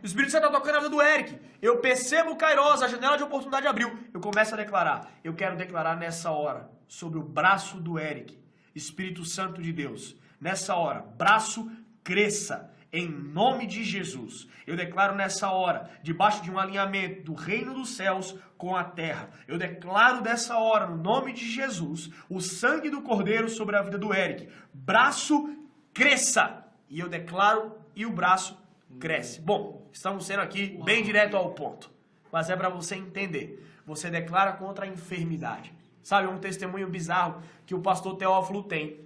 O Espírito Santo está tocando a vida do Eric. Eu percebo o Kairos, a janela de oportunidade abriu. Eu começo a declarar. Eu quero declarar nessa hora sobre o braço do Eric. Espírito Santo de Deus. Nessa hora, braço cresça. Em nome de Jesus, eu declaro nessa hora, debaixo de um alinhamento do reino dos céus com a terra, eu declaro dessa hora, no nome de Jesus, o sangue do Cordeiro sobre a vida do Eric. Braço cresça. E eu declaro e o braço cresce. Bom, estamos sendo aqui bem direto ao ponto, mas é para você entender. Você declara contra a enfermidade. Sabe, um testemunho bizarro que o pastor Teófilo tem.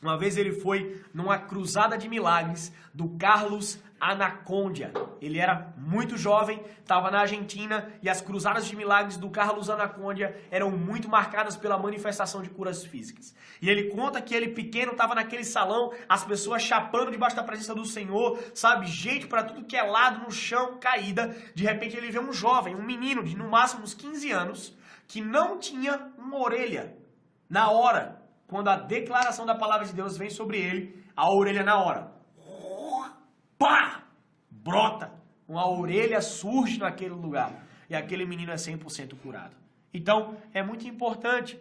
Uma vez ele foi numa cruzada de milagres do Carlos Anacondia. Ele era muito jovem, estava na Argentina e as cruzadas de milagres do Carlos Anacondia eram muito marcadas pela manifestação de curas físicas. E ele conta que ele pequeno estava naquele salão, as pessoas chapando debaixo da presença do Senhor, sabe, gente para tudo que é lado no chão, caída. De repente ele vê um jovem, um menino de no máximo uns 15 anos, que não tinha uma orelha. Na hora, quando a declaração da palavra de Deus vem sobre ele, a orelha na hora, pá, brota, uma orelha surge naquele lugar e aquele menino é 100% curado. Então, é muito importante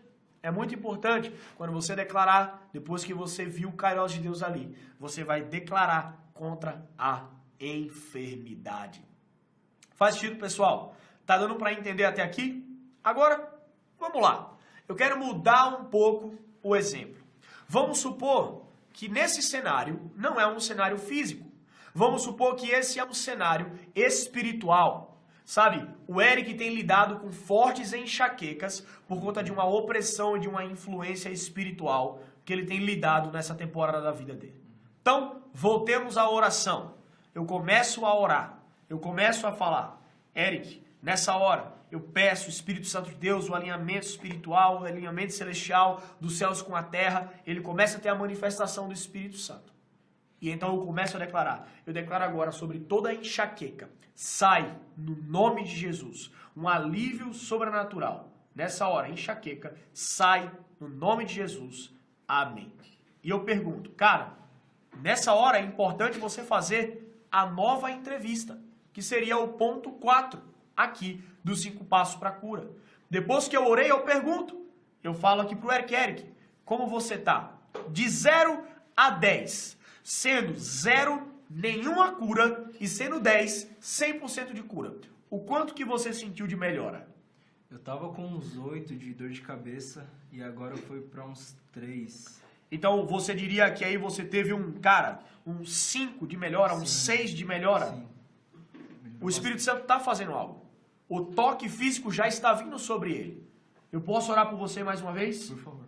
quando você declarar, depois que você viu o Kairos de Deus ali, você vai declarar contra a enfermidade. Faz sentido, pessoal? Tá dando para entender até aqui? Agora, vamos lá. Eu quero mudar um pouco o exemplo. Vamos supor que nesse cenário não é um cenário físico. Vamos supor que esse é um cenário espiritual. Sabe, o Eric tem lidado com fortes enxaquecas por conta de uma opressão e de uma influência espiritual que ele tem lidado nessa temporada da vida dele. Então, voltemos à oração. Eu começo a orar. Eu começo a falar. Eric, nessa hora, eu peço, Espírito Santo de Deus, o alinhamento espiritual, o alinhamento celestial dos céus com a terra. Ele começa a ter a manifestação do Espírito Santo. E então eu começo a declarar. Eu declaro agora sobre toda a enxaqueca. Sai no nome de Jesus. Um alívio sobrenatural. Nessa hora, enxaqueca, sai no nome de Jesus. Amém. E eu pergunto, cara, nessa hora é importante você fazer a nova entrevista, que seria o ponto 4 aqui dos 5 passos para a cura. Depois que eu orei, eu pergunto. Eu falo aqui pro Eric, como você tá? De 0 a 10, sendo 0 nenhuma cura e sendo 10, 100% de cura. O quanto que você sentiu de melhora? Eu tava com uns 8 de dor de cabeça e agora foi para uns 3. Então você diria que aí você teve um 5 de melhora, um 6 de melhora? Sim. O Espírito Santo está fazendo algo. O toque físico já está vindo sobre ele. Eu posso orar por você mais uma vez? Por favor.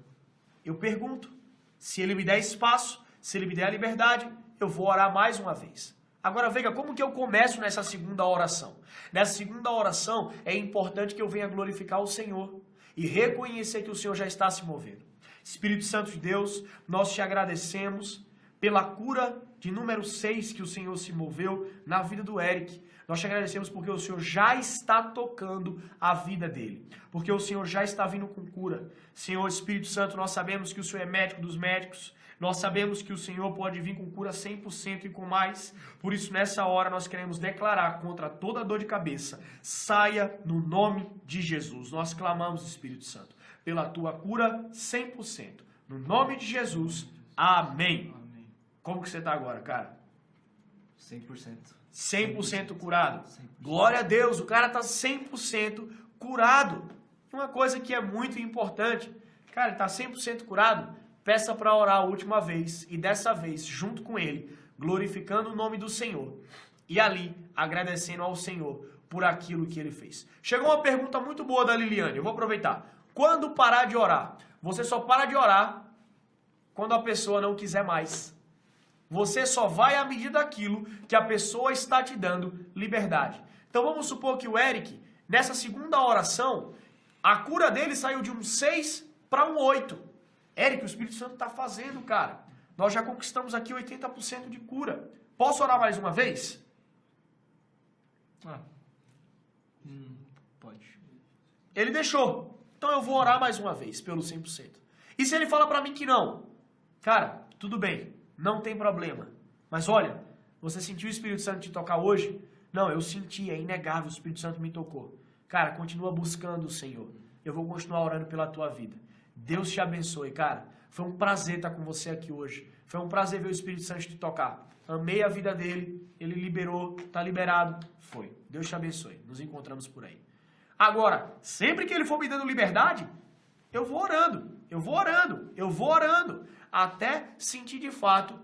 Eu pergunto. Se ele me der espaço, se ele me der a liberdade, eu vou orar mais uma vez. Agora, veja, como que eu começo nessa segunda oração? Nessa segunda oração, é importante que eu venha glorificar o Senhor e reconhecer que o Senhor já está se movendo. Espírito Santo de Deus, nós te agradecemos pela cura de número 6 que o Senhor se moveu na vida do Eric. Nós te agradecemos porque o Senhor já está tocando a vida dele. Porque o Senhor já está vindo com cura. Senhor Espírito Santo, nós sabemos que o Senhor é médico dos médicos. Nós sabemos que o Senhor pode vir com cura 100% e com mais. Por isso, nessa hora, nós queremos declarar contra toda dor de cabeça. Saia no nome de Jesus. Nós clamamos, Espírito Santo, pela tua cura 100%. No nome de Jesus. Amém. Amém. Como que você está agora, cara? 100%. 100% curado. 100%. Glória a Deus, o cara está 100% curado. Uma coisa que é muito importante, cara, ele está 100% curado, peça para orar a última vez, e dessa vez, junto com ele, glorificando o nome do Senhor, e ali, agradecendo ao Senhor por aquilo que ele fez. Chegou uma pergunta muito boa da Liliane, eu vou aproveitar. Quando parar de orar? Você só para de orar quando a pessoa não quiser mais. Você só vai à medida daquilo que a pessoa está te dando liberdade. Então vamos supor que o Eric, nessa segunda oração, a cura dele saiu de um 6 para um 8. Eric, o Espírito Santo está fazendo, cara. Nós já conquistamos aqui 80% de cura. Posso orar mais uma vez? Pode. Ele deixou. Então eu vou orar mais uma vez pelo 100%. E se ele fala para mim que não? Cara, tudo bem. Não tem problema. Mas olha, você sentiu o Espírito Santo te tocar hoje? Não, eu senti, é inegável, o Espírito Santo me tocou. Cara, continua buscando o Senhor. Eu vou continuar orando pela tua vida. Deus te abençoe, cara. Foi um prazer estar com você aqui hoje. Foi um prazer ver o Espírito Santo te tocar. Amei a vida dele, ele liberou, tá liberado. Foi. Deus te abençoe. Nos encontramos por aí. Agora, sempre que ele for me dando liberdade, eu vou orando, eu vou orando, eu vou orando, até sentir de fato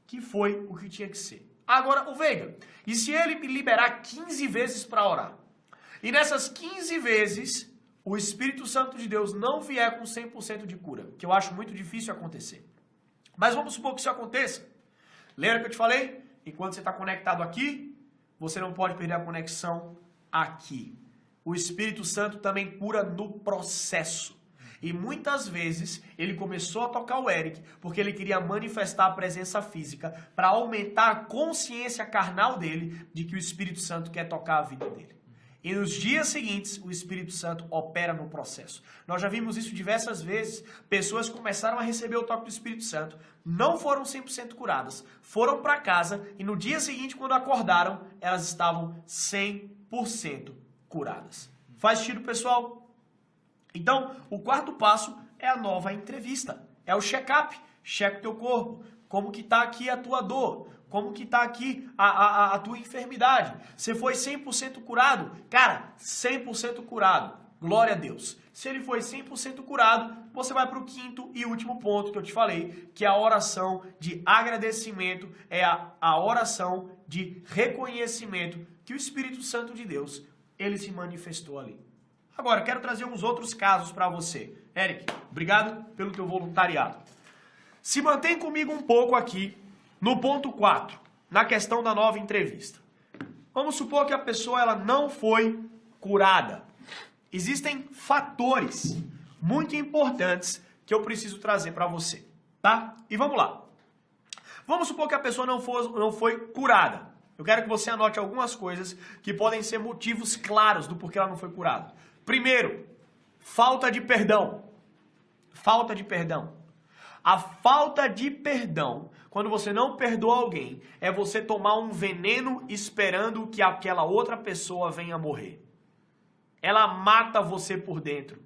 que foi o que tinha que ser. Agora, o Veiga, e se ele me liberar 15 vezes para orar? E nessas 15 vezes, o Espírito Santo de Deus não vier com 100% de cura, que eu acho muito difícil acontecer. Mas vamos supor que isso aconteça. Lembra que eu te falei? Enquanto você está conectado aqui, você não pode perder a conexão aqui. O Espírito Santo também cura no processo. E muitas vezes ele começou a tocar o Eric porque ele queria manifestar a presença física para aumentar a consciência carnal dele de que o Espírito Santo quer tocar a vida dele. E nos dias seguintes, o Espírito Santo opera no processo. Nós já vimos isso diversas vezes. Pessoas começaram a receber o toque do Espírito Santo, não foram 100% curadas, foram para casa e no dia seguinte, quando acordaram, elas estavam 100% curadas. Faz sentido, pessoal? Então, o quarto passo é a nova entrevista. É o check-up. Checa o teu corpo. Como que está aqui a tua dor? Como que está aqui a tua enfermidade? Você foi 100% curado? Cara, 100% curado. Glória a Deus. Se ele foi 100% curado, você vai para o quinto e último ponto que eu te falei, que é a oração de agradecimento, é a oração de reconhecimento que o Espírito Santo de Deus, ele se manifestou ali. Agora, quero trazer uns outros casos para você. Eric, obrigado pelo teu voluntariado. Se mantém comigo um pouco aqui no ponto 4, na questão da nova entrevista. Vamos supor que a pessoa ela não foi curada. Existem fatores muito importantes que eu preciso trazer para você, tá? E vamos lá. Vamos supor que a pessoa não foi curada. Eu quero que você anote algumas coisas que podem ser motivos claros do porquê ela não foi curada. Primeiro, falta de perdão. Falta de perdão. A falta de perdão, quando você não perdoa alguém, é você tomar um veneno esperando que aquela outra pessoa venha morrer. Ela mata você por dentro.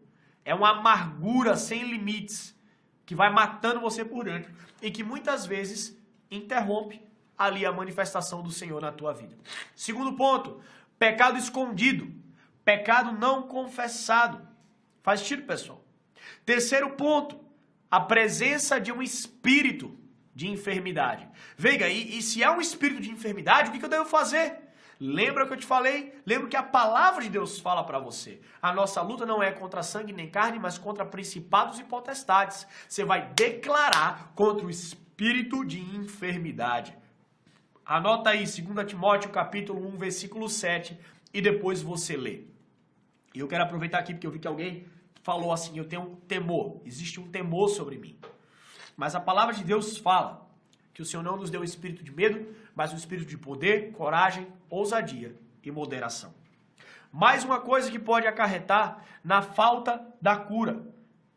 É uma amargura sem limites que vai matando você por dentro e que muitas vezes interrompe ali a manifestação do Senhor na tua vida. Segundo ponto, pecado escondido, pecado não confessado. Faz sentido, pessoal? Terceiro ponto, a presença de um espírito de enfermidade. Veiga, e se há um espírito de enfermidade, o que eu devo fazer? Lembra o que eu te falei? Lembra que a palavra de Deus fala para você. A nossa luta não é contra sangue nem carne, mas contra principados e potestades. Você vai declarar contra o espírito de enfermidade. Anota aí, 2 Timóteo capítulo 1, versículo 7, e depois você lê. E eu quero aproveitar aqui porque eu vi que alguém falou assim, eu tenho um temor, existe um temor sobre mim. Mas a palavra de Deus fala que o Senhor não nos deu um espírito de medo, mas um espírito de poder, coragem, ousadia e moderação. Mais uma coisa que pode acarretar na falta da cura.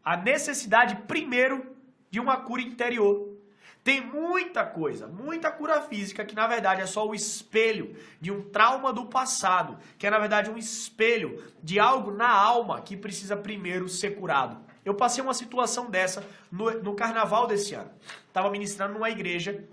A necessidade, primeiro, de uma cura interior. Tem muita coisa, muita cura física que na verdade é só o espelho de um trauma do passado, que é na verdade um espelho de algo na alma que precisa primeiro ser curado. Eu passei uma situação dessa no carnaval desse ano. Estava ministrando numa igreja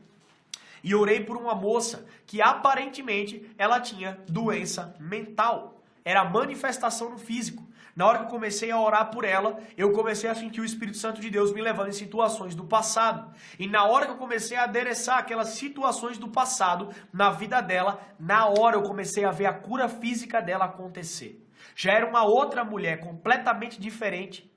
e orei por uma moça que aparentemente ela tinha doença mental. Era manifestação no físico. Na hora que eu comecei a orar por ela, eu comecei a sentir o Espírito Santo de Deus me levando em situações do passado. E na hora que eu comecei a adereçar aquelas situações do passado na vida dela, na hora eu comecei a ver a cura física dela acontecer. Já era uma outra mulher completamente diferente.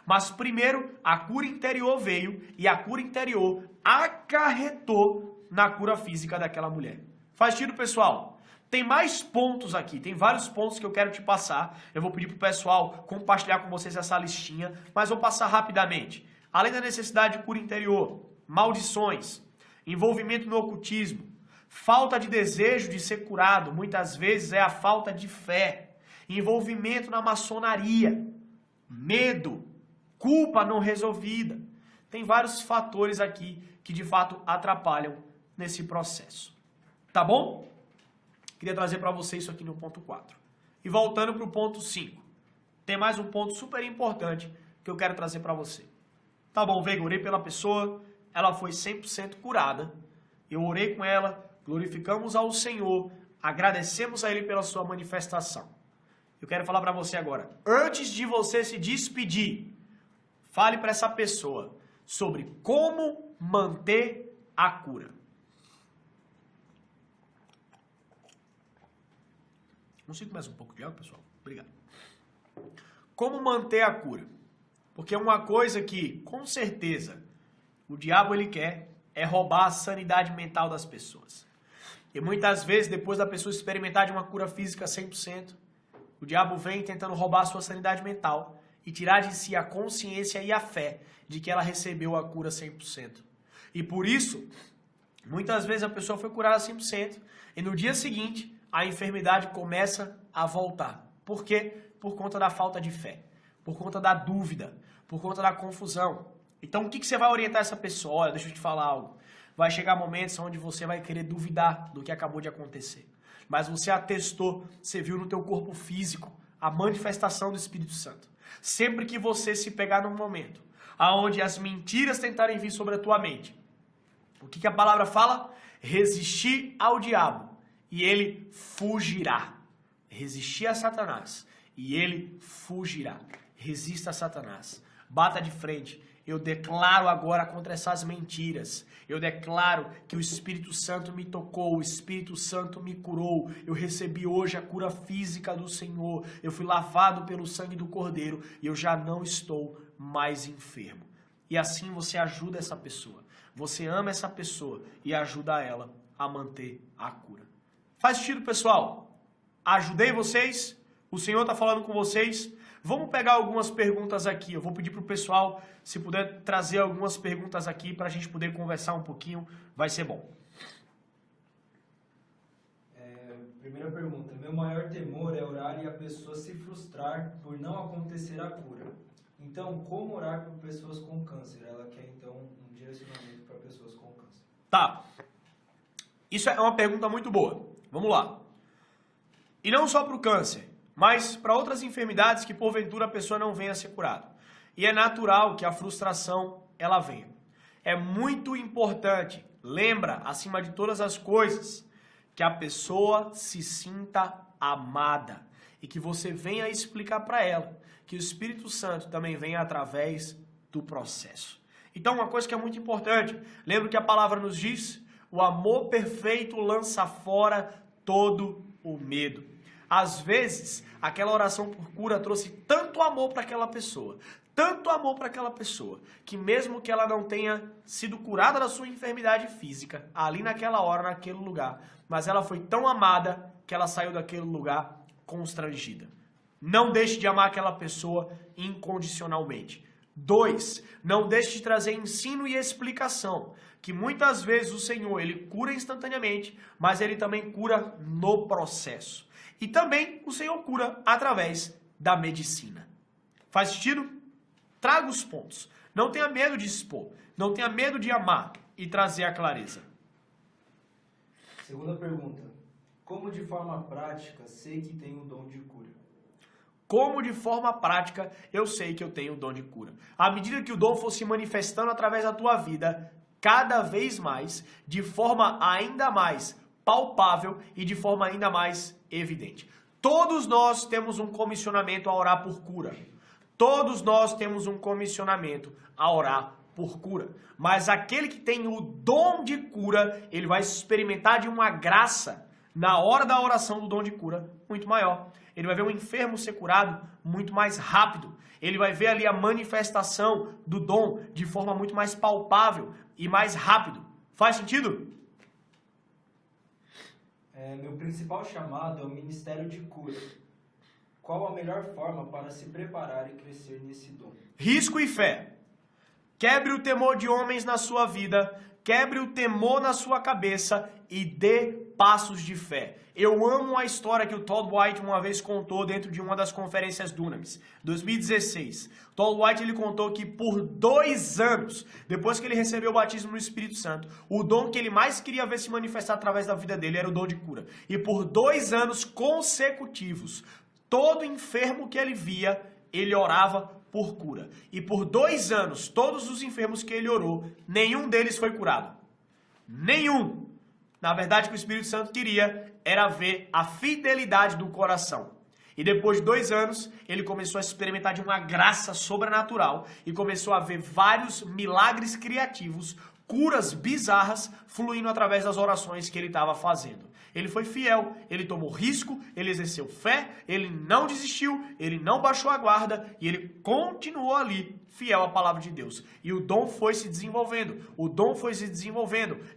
Mas primeiro a cura interior veio e a cura interior acarretou na cura física daquela mulher. Faz sentido, pessoal? Tem mais pontos aqui, tem vários pontos que eu quero te passar. Eu vou pedir pro pessoal compartilhar com vocês essa listinha, mas vou passar rapidamente. Além da necessidade de cura interior, maldições, envolvimento no ocultismo, falta de desejo de ser curado, muitas vezes é a falta de fé, envolvimento na maçonaria, medo, culpa não resolvida. Tem vários fatores aqui que de fato atrapalham nesse processo. Tá bom? Queria trazer para você isso aqui no ponto 4. E voltando para o ponto 5. Tem mais um ponto super importante que eu quero trazer para você. Tá bom, Veiga, orei pela pessoa, ela foi 100% curada. Eu orei com ela, glorificamos ao Senhor, agradecemos a Ele pela sua manifestação. Eu quero falar para você agora. Antes de você se despedir, fale para essa pessoa sobre como manter a cura. Consigo mais um pouco de água, pessoal? Obrigado. Como manter a cura? Porque uma coisa que, com certeza, o diabo ele quer é roubar a sanidade mental das pessoas. E muitas vezes, depois da pessoa experimentar de uma cura física 100%, o diabo vem tentando roubar a sua sanidade mental e tirar de si a consciência e a fé de que ela recebeu a cura 100%. E por isso, muitas vezes a pessoa foi curada 100% e no dia seguinte, a enfermidade começa a voltar. Por quê? Por conta da falta de fé, por conta da dúvida, por conta da confusão. Então, o que você vai orientar essa pessoa? Olha, deixa eu te falar algo. Vai chegar momentos onde você vai querer duvidar do que acabou de acontecer. Mas você atestou, você viu no teu corpo físico a manifestação do Espírito Santo. Sempre que você se pegar num momento onde as mentiras tentarem vir sobre a tua mente, o que a palavra fala? Resistir ao diabo e ele fugirá. Resistir a Satanás e ele fugirá. Resista a Satanás. Bata de frente. Eu declaro agora contra essas mentiras. Eu declaro que o Espírito Santo me tocou, o Espírito Santo me curou. Eu recebi hoje a cura física do Senhor. Eu fui lavado pelo sangue do Cordeiro e eu já não estou mais enfermo. E assim você ajuda essa pessoa. Você ama essa pessoa e ajuda ela a manter a cura. Faz sentido, pessoal? Ajudei vocês? O Senhor está falando com vocês. Vamos pegar algumas perguntas aqui. Eu vou pedir para o pessoal, se puder trazer algumas perguntas aqui para a gente poder conversar um pouquinho, vai ser bom. Primeira pergunta. Meu maior temor é orar e a pessoa se frustrar por não acontecer a cura. Então, como orar por pessoas com câncer? Ela quer, então, um direcionamento para pessoas com câncer. Tá. Isso é uma pergunta muito boa. Vamos lá. E não só para o câncer, mas para outras enfermidades que porventura a pessoa não venha a ser curada. E é natural que a frustração ela venha. É muito importante, lembra, acima de todas as coisas, que a pessoa se sinta amada e que você venha explicar para ela que o Espírito Santo também vem através do processo. Então, uma coisa que é muito importante, lembra que a palavra nos diz, o amor perfeito lança fora todo o medo. Às vezes, aquela oração por cura trouxe tanto amor para aquela pessoa, que mesmo que ela não tenha sido curada da sua enfermidade física, ali naquela hora, naquele lugar, mas ela foi tão amada que ela saiu daquele lugar constrangida. Não deixe de amar aquela pessoa incondicionalmente. 2, não deixe de trazer ensino e explicação, que muitas vezes o Senhor, ele cura instantaneamente, mas ele também cura no processo. E também o Senhor cura através da medicina. Faz sentido? Traga os pontos. Não tenha medo de expor. Não tenha medo de amar e trazer a clareza. Segunda pergunta. Como de forma prática sei que tenho o dom de cura? Como de forma prática eu sei que eu tenho o dom de cura? À medida que o dom for se manifestando através da tua vida, cada vez mais, de forma ainda mais palpável e de forma ainda mais evidente. Todos nós temos um comissionamento a orar por cura. Todos nós temos um comissionamento a orar por cura. Mas aquele que tem o dom de cura, ele vai experimentar de uma graça na hora da oração do dom de cura muito maior. Ele vai ver um enfermo ser curado muito mais rápido. Ele vai ver ali a manifestação do dom de forma muito mais palpável e mais rápido. Faz sentido? Meu principal chamado é o ministério de cura. Qual a melhor forma para se preparar e crescer nesse dom? Risco e fé. Quebre o temor de homens na sua vida, quebre o temor na sua cabeça e dê passos de fé. Eu amo a história que o Todd White uma vez contou dentro de uma das conferências Dunamis, 2016. Todd White ele contou que por 2 anos, depois que ele recebeu o batismo no Espírito Santo, o dom que ele mais queria ver se manifestar através da vida dele era o dom de cura. E por 2 anos consecutivos, todo enfermo que ele via, ele orava por cura. E por 2 anos, todos os enfermos que ele orou, nenhum deles foi curado. Nenhum. Na verdade, o que o Espírito Santo queria era ver a fidelidade do coração. E depois de 2 anos, ele começou a experimentar de uma graça sobrenatural e começou a ver vários milagres criativos, curas bizarras, fluindo através das orações que ele estava fazendo. Ele foi fiel, ele tomou risco, ele exerceu fé, ele não desistiu, ele não baixou a guarda e ele continuou ali, fiel à palavra de Deus. E o dom foi se desenvolvendo,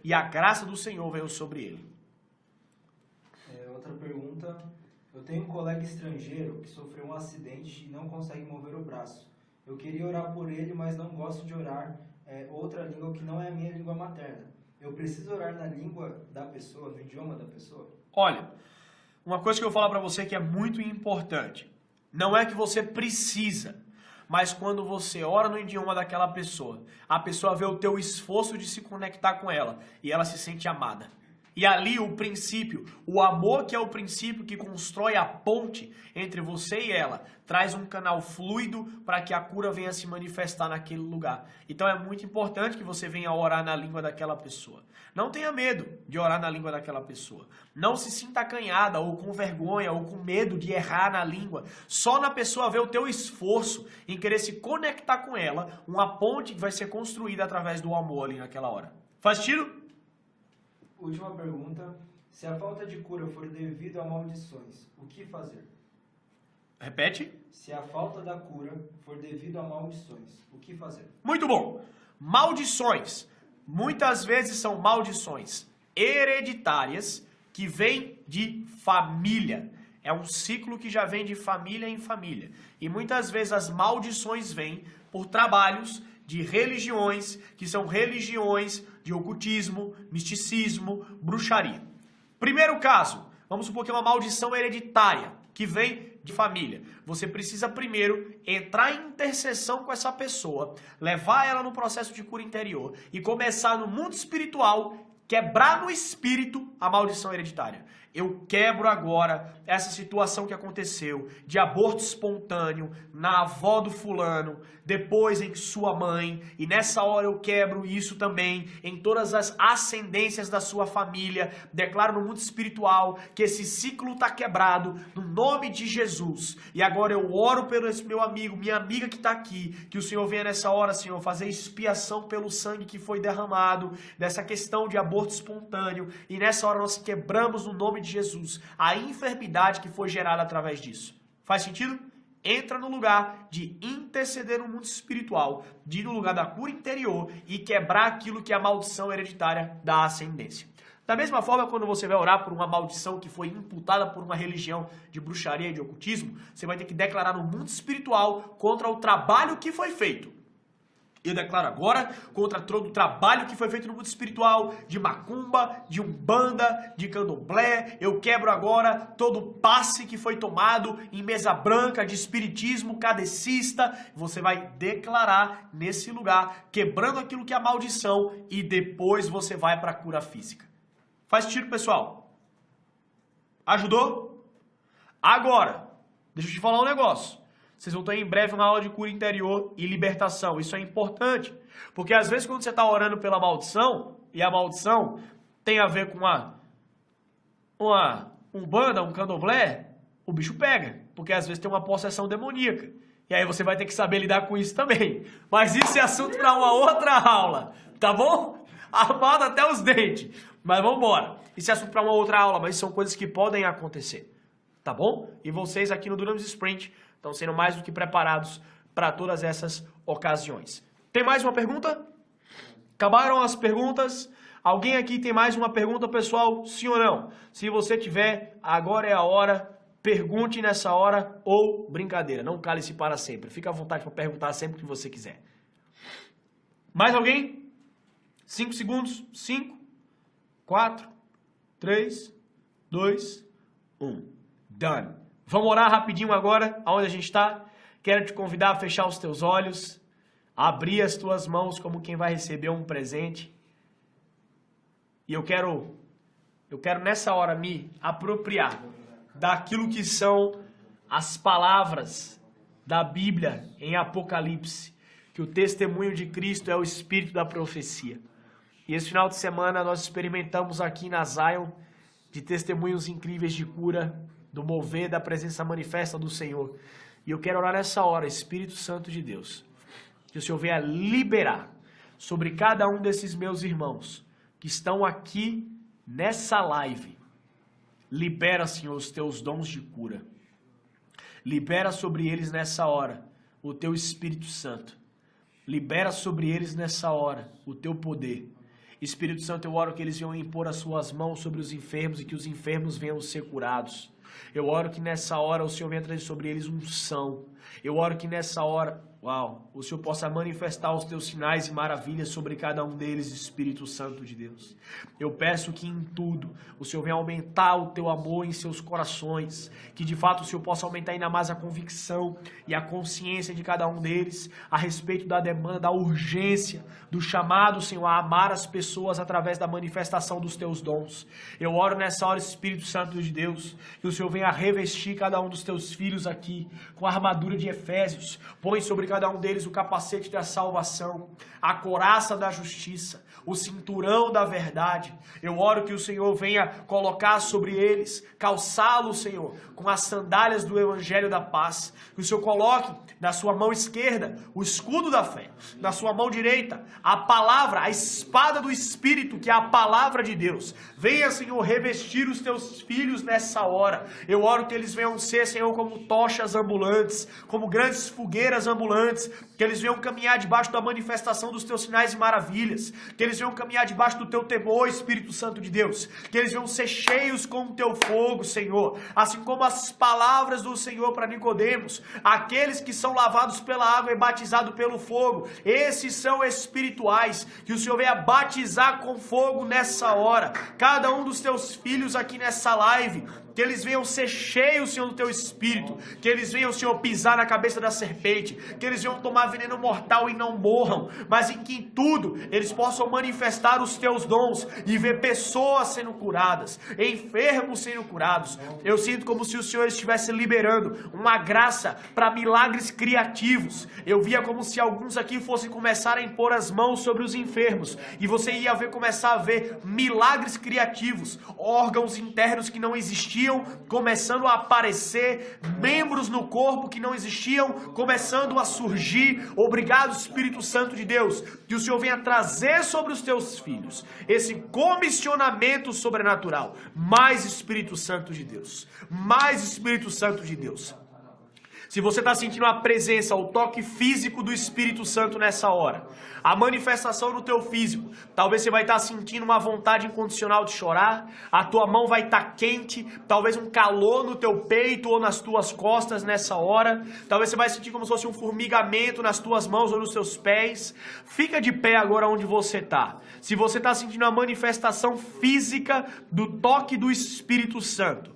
e a graça do Senhor veio sobre ele. Outra pergunta. Eu tenho um colega estrangeiro que sofreu um acidente e não consegue mover o braço. Eu queria orar por ele, mas não gosto de orar outra língua que não é a minha língua materna. Eu preciso orar na língua da pessoa, no idioma da pessoa? Olha, uma coisa que eu vou falar para você que é muito importante. Não é que você precisa, mas quando você ora no idioma daquela pessoa, a pessoa vê o teu esforço de se conectar com ela e ela se sente amada. E ali o princípio, o amor que é o princípio que constrói a ponte entre você e ela, traz um canal fluido para que a cura venha se manifestar naquele lugar. Então é muito importante que você venha orar na língua daquela pessoa. Não tenha medo de orar na língua daquela pessoa. Não se sinta acanhada ou com vergonha ou com medo de errar na língua. Só na pessoa ver o teu esforço em querer se conectar com ela, uma ponte que vai ser construída através do amor ali naquela hora. Faz sentido? Última pergunta. Se a falta de cura for devido a maldições, o que fazer? Repete. Se a falta da cura for devido a maldições, o que fazer? Muito bom. Maldições. Muitas vezes são maldições hereditárias que vêm de família. É um ciclo que já vem de família em família. E muitas vezes as maldições vêm por trabalhos de religiões, que são religiões de ocultismo, misticismo, bruxaria. Primeiro caso, vamos supor que é uma maldição hereditária, que vem de família. Você precisa primeiro entrar em intercessão com essa pessoa, levar ela no processo de cura interior e começar no mundo espiritual, quebrar no espírito a maldição hereditária. Eu quebro agora essa situação que aconteceu de aborto espontâneo na avó do fulano, depois em sua mãe, e nessa hora eu quebro isso também em todas as ascendências da sua família. Declaro no mundo espiritual que esse ciclo está quebrado no nome de Jesus. E agora eu oro pelo esse meu amigo, minha amiga que está aqui, que o Senhor venha nessa hora, Senhor, fazer expiação pelo sangue que foi derramado, dessa questão de aborto espontâneo, e nessa hora nós quebramos no nome de Jesus a enfermidade que foi gerada através disso. Faz sentido? Entra no lugar de interceder no mundo espiritual, de ir no lugar da cura interior e quebrar aquilo que é a maldição hereditária da ascendência. Da mesma forma, quando você vai orar por uma maldição que foi imputada por uma religião de bruxaria e de ocultismo, você vai ter que declarar no mundo espiritual contra o trabalho que foi feito. Eu declaro agora contra todo o trabalho que foi feito no mundo espiritual, de macumba, de umbanda, de candomblé. Eu quebro agora todo o passe que foi tomado em mesa branca, de espiritismo, kardecista. Você vai declarar nesse lugar, quebrando aquilo que é a maldição, e depois você vai para a cura física. Faz sentido, pessoal? Ajudou? Agora, deixa eu te falar um negócio. Vocês vão ter em breve uma aula de cura interior e libertação. Isso é importante. Porque às vezes quando você está orando pela maldição, e a maldição tem a ver com uma umbanda, um candomblé, o bicho pega. Porque às vezes tem uma possessão demoníaca. E aí você vai ter que saber lidar com isso também. Mas isso é assunto para uma outra aula. Tá bom? Armado até os dentes. Mas vamos embora. Isso é assunto para uma outra aula, mas são coisas que podem acontecer. Tá bom? E vocês aqui no Dunamis Sprint estão sendo mais do que preparados para todas essas ocasiões. Tem mais uma pergunta? Acabaram as perguntas? Alguém aqui tem mais uma pergunta, pessoal? Sim ou não? Se você tiver, agora é a hora. Pergunte nessa hora ou brincadeira. Não cale-se para sempre. Fica à vontade para perguntar sempre que você quiser. Mais alguém? 5 segundos. 5, 4, 3, 2, 1. Done. Vamos orar rapidinho agora, aonde a gente está. Quero te convidar a fechar os teus olhos, abrir as tuas mãos como quem vai receber um presente. E eu quero nessa hora me apropriar daquilo que são as palavras da Bíblia em Apocalipse, que o testemunho de Cristo é o espírito da profecia. E esse final de semana nós experimentamos aqui na Zion de testemunhos incríveis de cura, do mover da presença manifesta do Senhor. E eu quero orar nessa hora, Espírito Santo de Deus, que o Senhor venha liberar sobre cada um desses meus irmãos que estão aqui nessa live. Libera, Senhor, os teus dons de cura. Libera sobre eles nessa hora o teu Espírito Santo. Libera sobre eles nessa hora o teu poder. Espírito Santo, eu oro que eles venham impor as suas mãos sobre os enfermos e que os enfermos venham ser curados. Eu oro que nessa hora o Senhor venha trazer sobre eles unção. Eu oro que nessa hora, o Senhor possa manifestar os teus sinais e maravilhas sobre cada um deles, Espírito Santo de Deus. Eu peço que em tudo o Senhor venha aumentar o teu amor em seus corações, que de fato o Senhor possa aumentar ainda mais a convicção e a consciência de cada um deles a respeito da demanda, da urgência, do chamado, Senhor, a amar as pessoas através da manifestação dos teus dons. Eu oro nessa hora, Espírito Santo de Deus, que o Senhor venha revestir cada um dos teus filhos aqui com a armadura de Efésios. Põe sobre cada um deles o capacete da salvação, a couraça da justiça, o cinturão da verdade. Eu oro que o Senhor venha colocar sobre eles, calçá-los, Senhor, com as sandálias do evangelho da paz. Que o Senhor coloque na sua mão esquerda o escudo da fé, na sua mão direita a palavra, a espada do Espírito, que é a palavra de Deus. Venha, Senhor, revestir os teus filhos nessa hora. Eu oro que eles venham ser, Senhor, como tochas ambulantes, como grandes fogueiras ambulantes, que eles venham caminhar debaixo da manifestação dos teus sinais e maravilhas, que eles venham caminhar debaixo do teu temor, Espírito Santo de Deus, que eles venham ser cheios com o teu fogo, Senhor, assim como as palavras do Senhor para Nicodemos, aqueles que são lavados pela água e batizados pelo fogo, esses são espirituais, que o Senhor venha batizar com fogo nessa hora, cada um dos teus filhos aqui nessa live, que eles venham ser cheios, Senhor, do teu Espírito, que eles venham, Senhor, pisar na cabeça da serpente, que eles venham tomar veneno mortal e não morram, mas em que em tudo eles possam manifestar os teus dons e ver pessoas sendo curadas, enfermos sendo curados. Eu sinto como se o Senhor estivesse liberando uma graça para milagres criativos. Eu via como se alguns aqui fossem começar a impor as mãos sobre os enfermos, e você ia começar a ver milagres criativos, órgãos internos que não existiam começando a aparecer, membros no corpo que não existiam começando a surgir. Obrigado, Espírito Santo de Deus, que o Senhor venha trazer sobre os teus filhos esse comissionamento sobrenatural. Mais Espírito Santo de Deus, mais Espírito Santo de Deus. Se você está sentindo a presença, o toque físico do Espírito Santo nessa hora, a manifestação no teu físico, talvez você vai estar sentindo uma vontade incondicional de chorar, a tua mão vai estar quente, talvez um calor no teu peito ou nas tuas costas nessa hora, talvez você vai sentir como se fosse um formigamento nas tuas mãos ou nos teus pés. Fica de pé agora onde você está. Se você está sentindo a manifestação física do toque do Espírito Santo,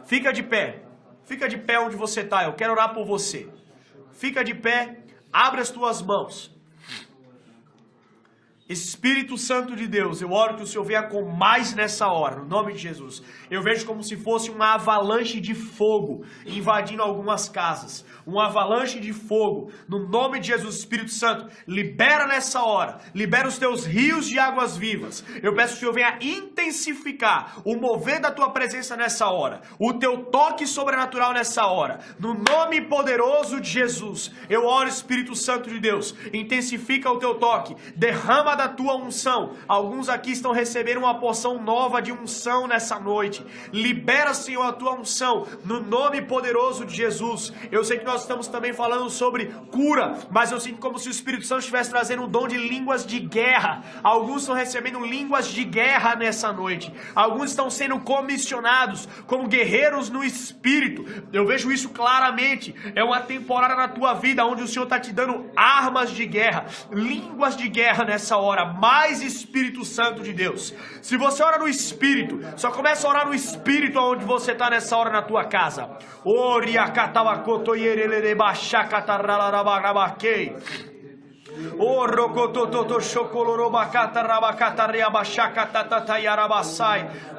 fica de pé. Fica de pé onde você está, eu quero orar por você. Fica de pé, abre as tuas mãos. Espírito Santo de Deus, eu oro que o Senhor venha com mais nessa hora, no nome de Jesus. Eu vejo como se fosse uma avalanche de fogo invadindo algumas casas. Uma avalanche de fogo, no nome de Jesus. Espírito Santo, libera nessa hora, libera os teus rios de águas vivas. Eu peço que o Senhor venha intensificar o mover da tua presença nessa hora, o teu toque sobrenatural nessa hora, no nome poderoso de Jesus. Eu oro, Espírito Santo de Deus, intensifica o teu toque, derrama da tua unção. Alguns aqui estão recebendo uma porção nova de unção nessa noite. Libera, Senhor, a tua unção, no nome poderoso de Jesus. Eu sei que nós estamos também falando sobre cura, mas eu sinto como se o Espírito Santo estivesse trazendo um dom de línguas de guerra. Alguns estão recebendo línguas de guerra nessa noite. Alguns estão sendo comissionados como guerreiros no Espírito. Eu vejo isso claramente. É uma temporada na tua vida onde o Senhor está te dando armas de guerra, línguas de guerra nessa hora. Mais Espírito Santo de Deus. Se você ora no Espírito, só começa a orar no Espírito onde você está nessa hora na tua casa.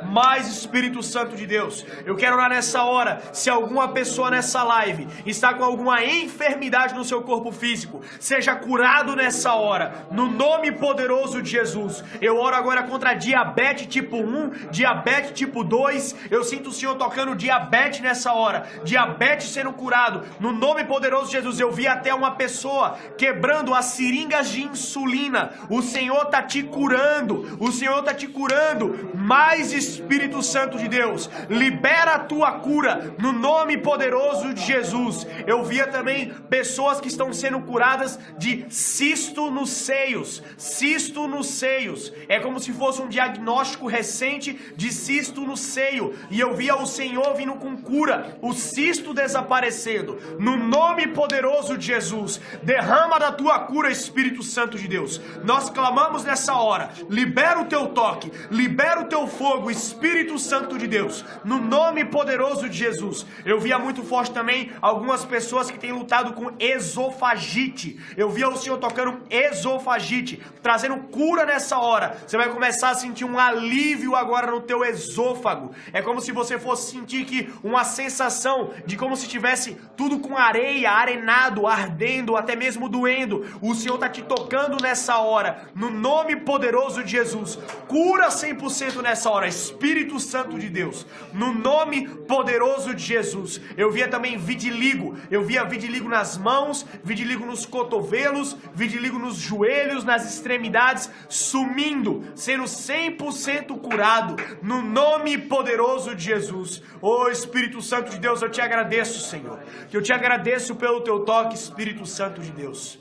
Mais Espírito Santo de Deus. Eu quero orar nessa hora. Se alguma pessoa nessa live está com alguma enfermidade no seu corpo físico, seja curado nessa hora, no nome poderoso de Jesus. Eu oro agora contra diabetes tipo 1, diabetes tipo 2. Eu sinto o Senhor tocando diabetes nessa hora, diabetes sendo curado, no nome poderoso de Jesus. Eu vi até uma pessoa quebrando as seringas de insulina. O Senhor está te curando, o Senhor está te curando. Mais Espírito Santo de Deus, libera a tua cura no nome poderoso de Jesus. Eu via também pessoas que estão sendo curadas de cisto nos seios. Cisto nos seios, é como se fosse um diagnóstico recente de cisto no seio, e eu via o Senhor vindo com cura, o cisto desaparecendo, no nome poderoso de Jesus. Derrama da tua cura, Espírito Santo de Deus. Nós clamamos nessa hora, libera o teu toque, libera o teu fogo, Espírito Santo de Deus, no nome poderoso de Jesus. Eu via muito forte também algumas pessoas que têm lutado com esofagite. Eu via o Senhor tocando esofagite, trazendo cura nessa hora. Você vai começar a sentir um alívio agora no teu esôfago. É como se você fosse sentir que uma sensação de como se tivesse tudo com areia, arenado, ardendo, até mesmo doendo. O Senhor está te tocando nessa hora, no nome poderoso de Jesus. Cura 100% nessa hora, Espírito Santo de Deus, no nome poderoso de Jesus. Eu via também vitiligo, eu via vitiligo nas mãos, vitiligo nos cotovelos, vitiligo nos joelhos, nas extremidades, sumindo, sendo 100% curado, no nome poderoso de Jesus. Oh Espírito Santo de Deus, eu te agradeço, Senhor, que eu te agradeço pelo teu toque, Espírito Santo de Deus.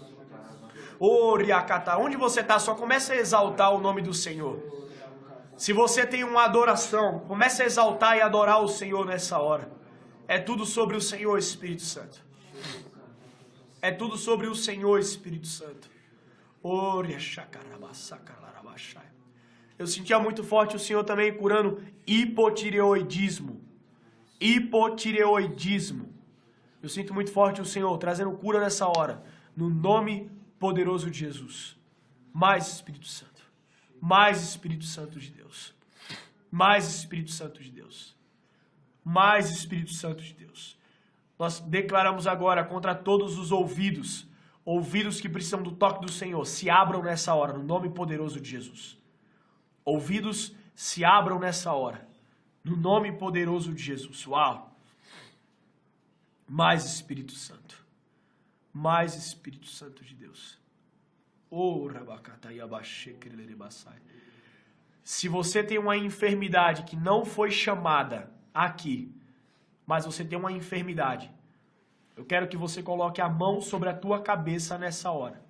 Oh Riacata, onde você está, só comece a exaltar o nome do Senhor. Se você tem uma adoração, comece a exaltar e adorar o Senhor nessa hora. É tudo sobre o Senhor, Espírito Santo. É tudo sobre o Senhor, Espírito Santo. Eu sentia muito forte o Senhor também curando hipotireoidismo. Hipotireoidismo. Eu sinto muito forte o Senhor trazendo cura nessa hora, no nome poderoso de Jesus. Mais Espírito Santo. Mais Espírito Santo de Deus. Mais Espírito Santo de Deus. Mais Espírito Santo de Deus. Nós declaramos agora contra todos os ouvidos que precisam do toque do Senhor, se abram nessa hora, no nome poderoso de Jesus. Ouvidos se abram nessa hora, no nome poderoso de Jesus. Uau! Mais Espírito Santo. Mais Espírito Santo de Deus. Se você tem uma enfermidade que não foi chamada aqui, mas você tem uma enfermidade, eu quero que você coloque a mão sobre a tua cabeça nessa hora.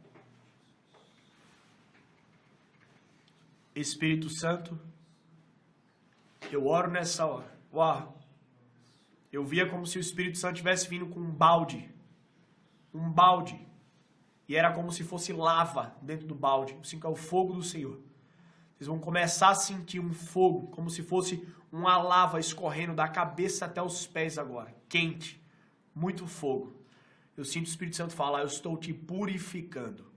Espírito Santo, eu oro nessa hora. Uau! Eu via como se o Espírito Santo tivesse vindo com um balde. E era como se fosse lava dentro do balde. Assim que é o fogo do Senhor. Vocês vão começar a sentir um fogo, como se fosse uma lava escorrendo da cabeça até os pés agora. Quente. Muito fogo. Eu sinto o Espírito Santo falar, eu estou te purificando.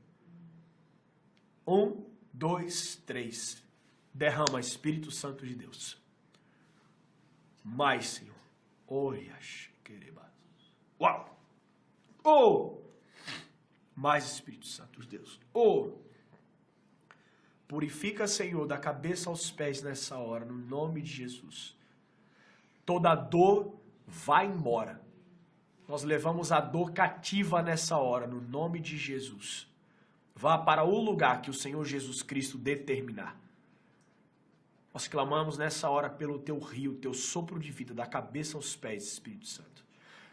1, 2, 3. Derrama, Espírito Santo de Deus. Mais, Senhor. Uau! Oh! Mais Espírito Santo de Deus. Oh! Purifica, Senhor, da cabeça aos pés nessa hora, no nome de Jesus. Toda dor vai embora. Nós levamos a dor cativa nessa hora, no nome de Jesus. Vá para o lugar que o Senhor Jesus Cristo determinar. Nós clamamos nessa hora pelo teu rio, teu sopro de vida, da cabeça aos pés, Espírito Santo.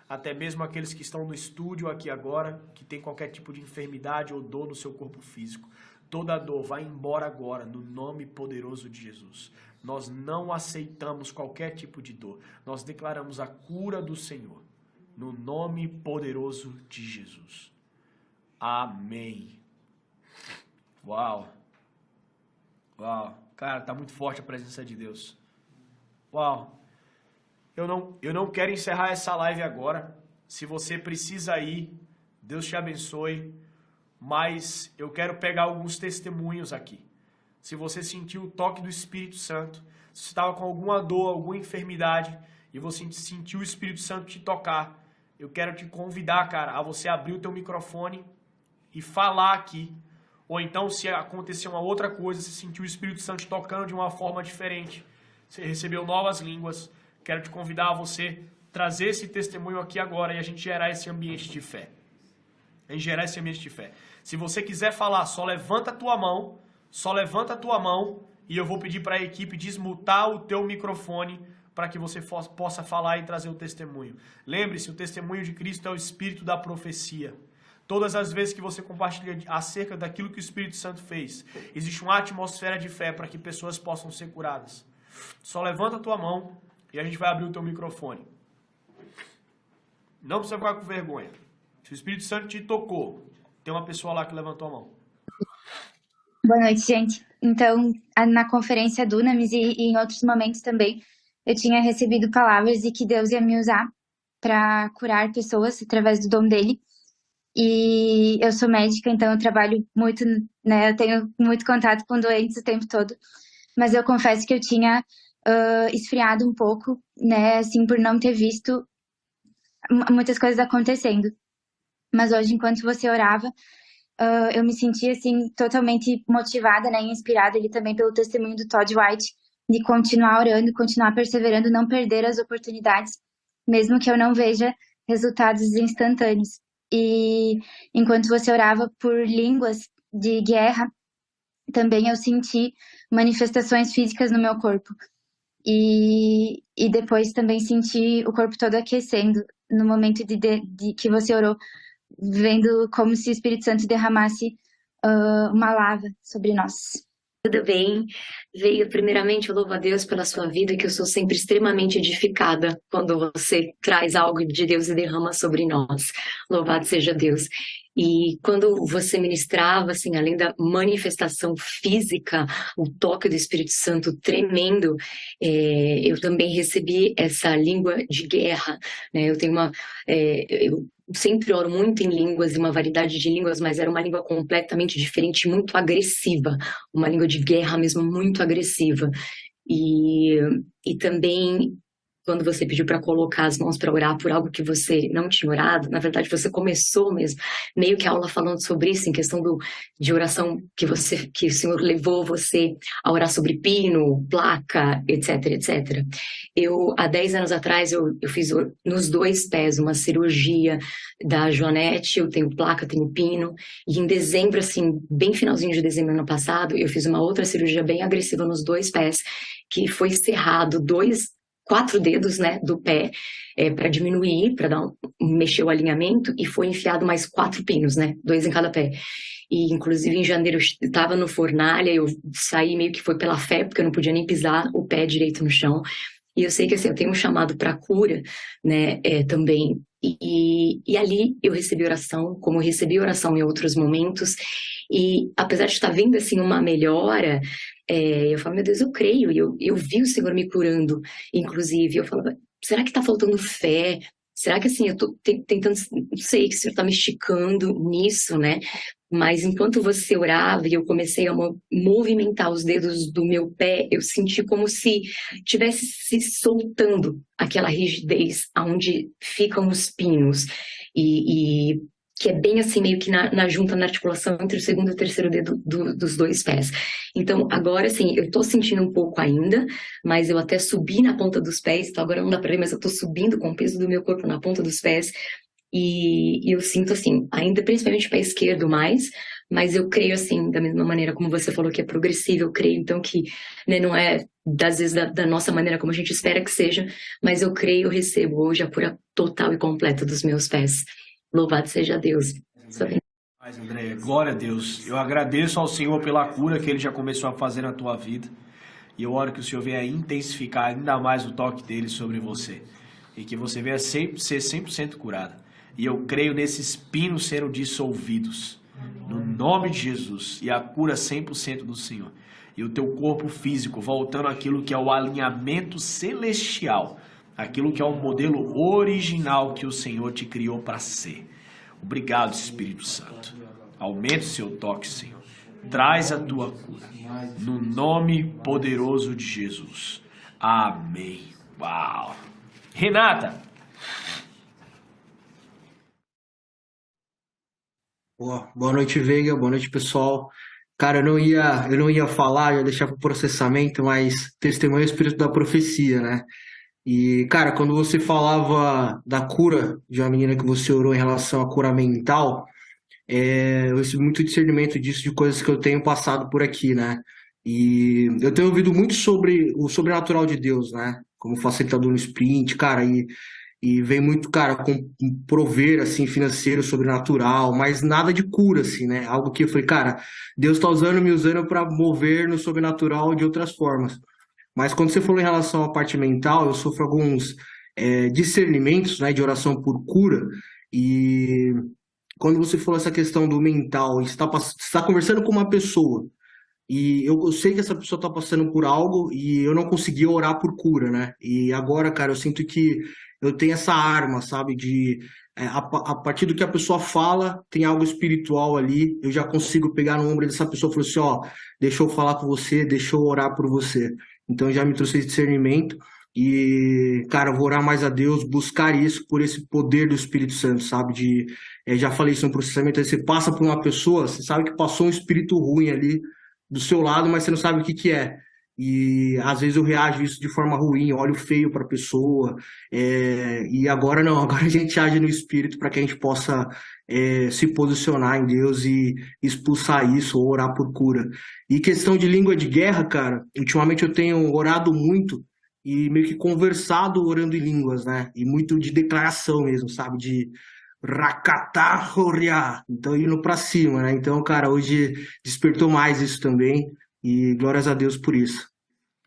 Até mesmo aqueles que estão no estúdio aqui agora, que tem qualquer tipo de enfermidade ou dor no seu corpo físico. Toda dor vai embora agora, no nome poderoso de Jesus. Nós não aceitamos qualquer tipo de dor. Nós declaramos a cura do Senhor, no nome poderoso de Jesus. Amém. Uau. Uau. Cara, tá muito forte a presença de Deus. Uau. Eu não quero encerrar essa live agora. Se você precisa ir, Deus te abençoe. Mas eu quero pegar alguns testemunhos aqui. Se você sentiu o toque do Espírito Santo, se você estava com alguma dor, alguma enfermidade, e você sentiu o Espírito Santo te tocar, eu quero te convidar, cara, a você abrir o teu microfone e falar aqui. Ou então, se acontecer uma outra coisa, você sentiu o Espírito Santo te tocando de uma forma diferente, você recebeu novas línguas, quero te convidar a você trazer esse testemunho aqui agora e a gente gerar esse ambiente de fé. Se você quiser falar, só levanta a tua mão e eu vou pedir para a equipe desmutar o teu microfone para que você possa falar e trazer o testemunho. Lembre-se, o testemunho de Cristo é o espírito da profecia. Todas as vezes que você compartilha acerca daquilo que o Espírito Santo fez, existe uma atmosfera de fé para que pessoas possam ser curadas. Só levanta a tua mão e a gente vai abrir o teu microfone. Não precisa ficar com vergonha. Se o Espírito Santo te tocou, tem uma pessoa lá que levantou a mão. Boa noite, gente. Então, na conferência Dunamis e em outros momentos também, eu tinha recebido palavras de que Deus ia me usar para curar pessoas através do dom dele. E eu sou médica, então eu trabalho muito, né? Eu tenho muito contato com doentes o tempo todo. Mas eu confesso que eu tinha esfriado um pouco, né? Assim, por não ter visto muitas coisas acontecendo. Mas hoje, enquanto você orava, eu me senti, assim, totalmente motivada, né, e inspirada ali também pelo testemunho do Todd White, de continuar orando, continuar perseverando, não perder as oportunidades, mesmo que eu não veja resultados instantâneos. E enquanto você orava por línguas de guerra, também eu senti manifestações físicas no meu corpo. E depois também senti o corpo todo aquecendo no momento de que você orou, vendo como se o Espírito Santo derramasse uma lava sobre nós. Tudo bem? Veio, primeiramente, eu louvo a Deus pela sua vida, que eu sou sempre extremamente edificada quando você traz algo de Deus e derrama sobre nós. Louvado seja Deus. E quando você ministrava, assim, além da manifestação física, o toque do Espírito Santo tremendo, eu também recebi essa língua de guerra, né? Eu tenho eu sempre oro muito em línguas, em uma variedade de línguas, mas era uma língua completamente diferente, muito agressiva, uma língua de guerra mesmo, muito agressiva. E também, quando você pediu para colocar as mãos para orar por algo que você não tinha orado, na verdade você começou mesmo, meio que a aula falando sobre isso, em questão de oração que o Senhor levou você a orar sobre pino, placa, etc, etc. Há 10 anos atrás, eu fiz nos 2 pés uma cirurgia da Joanete, eu tenho placa, tenho pino, e em dezembro, assim, bem finalzinho de dezembro ano passado, eu fiz uma outra cirurgia bem agressiva nos 2 pés, que foi cerrado 4 dedos, né, do pé, para diminuir, para mexer o alinhamento, e foi enfiado mais 4 pinos, né, 2 em cada pé. E, inclusive, em janeiro eu estava no fornalha, eu saí meio que foi pela fé, porque eu não podia nem pisar o pé direito no chão. E eu sei que, assim, eu tenho um chamado para cura, né, também. E ali eu recebi oração, como eu recebi oração em outros momentos. E, apesar de estar vendo, assim, uma melhora, eu falo, meu Deus, eu creio. E eu vi o Senhor me curando, inclusive. Eu falava, será que está faltando fé? Será que, assim, eu tô tentando, não sei, que o Senhor está me esticando nisso, né? Mas enquanto você orava e eu comecei a movimentar os dedos do meu pé, eu senti como se tivesse se soltando aquela rigidez aonde ficam os pinos. E que é bem assim, meio que na junta, na articulação entre o segundo e o terceiro dedo dos 2 pés. Então, agora, assim, eu tô sentindo um pouco ainda, mas eu até subi na ponta dos pés, então agora não dá pra ver, mas eu tô subindo com o peso do meu corpo na ponta dos pés, e eu sinto, assim, ainda principalmente o pé esquerdo mais, mas eu creio, assim, da mesma maneira como você falou que é progressivo, eu creio, então, que, né, não é, às vezes, da nossa maneira como a gente espera que seja, mas eu creio, eu recebo hoje a cura total e completa dos meus pés. Louvado seja Deus. Mas, André, glória a Deus. Eu agradeço ao Senhor pela cura que Ele já começou a fazer na tua vida. E eu oro que o Senhor venha intensificar ainda mais o toque dEle sobre você. E que você venha sempre ser 100% curada. E eu creio nesses pinos sendo dissolvidos. No nome de Jesus. E a cura 100% do Senhor. E o teu corpo físico voltando àquilo que é o alinhamento celestial. Aquilo que é o modelo original que o Senhor te criou para ser. Obrigado, Espírito Santo. Aumente o seu toque, Senhor. Traz a tua cura. No nome poderoso de Jesus. Amém. Uau. Renata. Boa noite, Veiga. Boa noite, pessoal. Cara, eu não ia falar, ia deixar para o processamento, mas testemunho é o espírito da profecia, né? E, cara, quando você falava da cura de uma menina que você orou em relação à cura mental, eu recebi muito discernimento disso, de coisas que eu tenho passado por aqui, né? E eu tenho ouvido muito sobre o sobrenatural de Deus, né? Como facilitador no sprint, cara, e vem muito, cara, com um prover, assim, financeiro, sobrenatural, mas nada de cura, assim, né? Algo que eu falei, cara, Deus tá me usando para mover no sobrenatural de outras formas. Mas quando você falou em relação à parte mental, eu sofro alguns discernimentos, né, de oração por cura. E quando você falou essa questão do mental, você está conversando com uma pessoa, e eu sei que essa pessoa está passando por algo e eu não consegui orar por cura, né? E agora, cara, eu sinto que eu tenho essa arma, sabe, a partir do que a pessoa fala, tem algo espiritual ali, eu já consigo pegar no ombro dessa pessoa e falar assim, ó, deixa eu falar com você, deixa eu orar por você. Então já me trouxe esse discernimento. E, cara, eu vou orar mais a Deus, buscar isso por esse poder do Espírito Santo, sabe? Já falei isso no processamento, aí você passa por uma pessoa, você sabe que passou um espírito ruim ali do seu lado, mas você não sabe o que que é. E às vezes eu reajo isso de forma ruim, olho feio para a pessoa, e agora não, agora a gente age no Espírito para que a gente possa se posicionar em Deus e expulsar isso, ou orar por cura. E questão de língua de guerra, cara, ultimamente eu tenho orado muito e meio que conversado orando em línguas, né? E muito de declaração mesmo, sabe? De Rakatahoria, então indo pra cima, né? Então, cara, hoje despertou mais isso também e glórias a Deus por isso.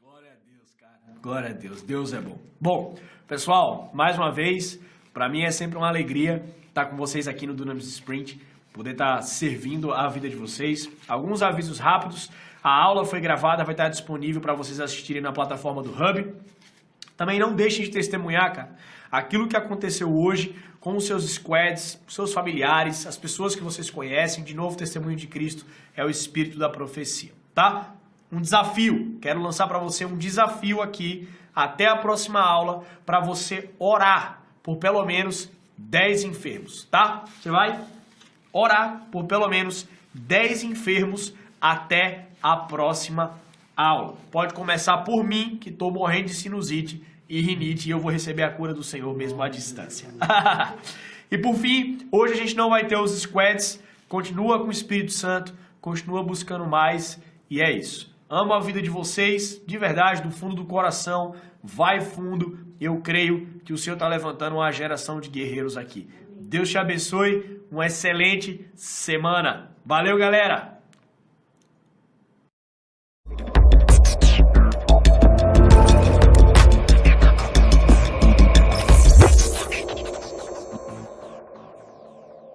Glória a Deus, cara. Glória a Deus. Deus é bom. Bom, pessoal, mais uma vez, para mim é sempre uma alegria estar com vocês aqui no Dunamis Sprint, poder estar servindo a vida de vocês. Alguns avisos rápidos. A aula foi gravada, vai estar disponível para vocês assistirem na plataforma do Hub. Também não deixem de testemunhar, cara, aquilo que aconteceu hoje com os seus squads, seus familiares, as pessoas que vocês conhecem. De novo, testemunho de Cristo é o espírito da profecia, tá? Um desafio, quero lançar para você um desafio aqui, até a próxima aula, para você orar por pelo menos 10 enfermos, tá? Você vai orar por pelo menos 10 enfermos até a próxima aula. Pode começar por mim, que estou morrendo de sinusite e rinite, e eu vou receber a cura do Senhor mesmo à distância. E por fim, hoje a gente não vai ter os squads, continua com o Espírito Santo, continua buscando mais, e é isso. Amo a vida de vocês, de verdade, do fundo do coração, vai fundo, eu creio que o Senhor está levantando uma geração de guerreiros aqui. Deus te abençoe, uma excelente semana. Valeu, galera!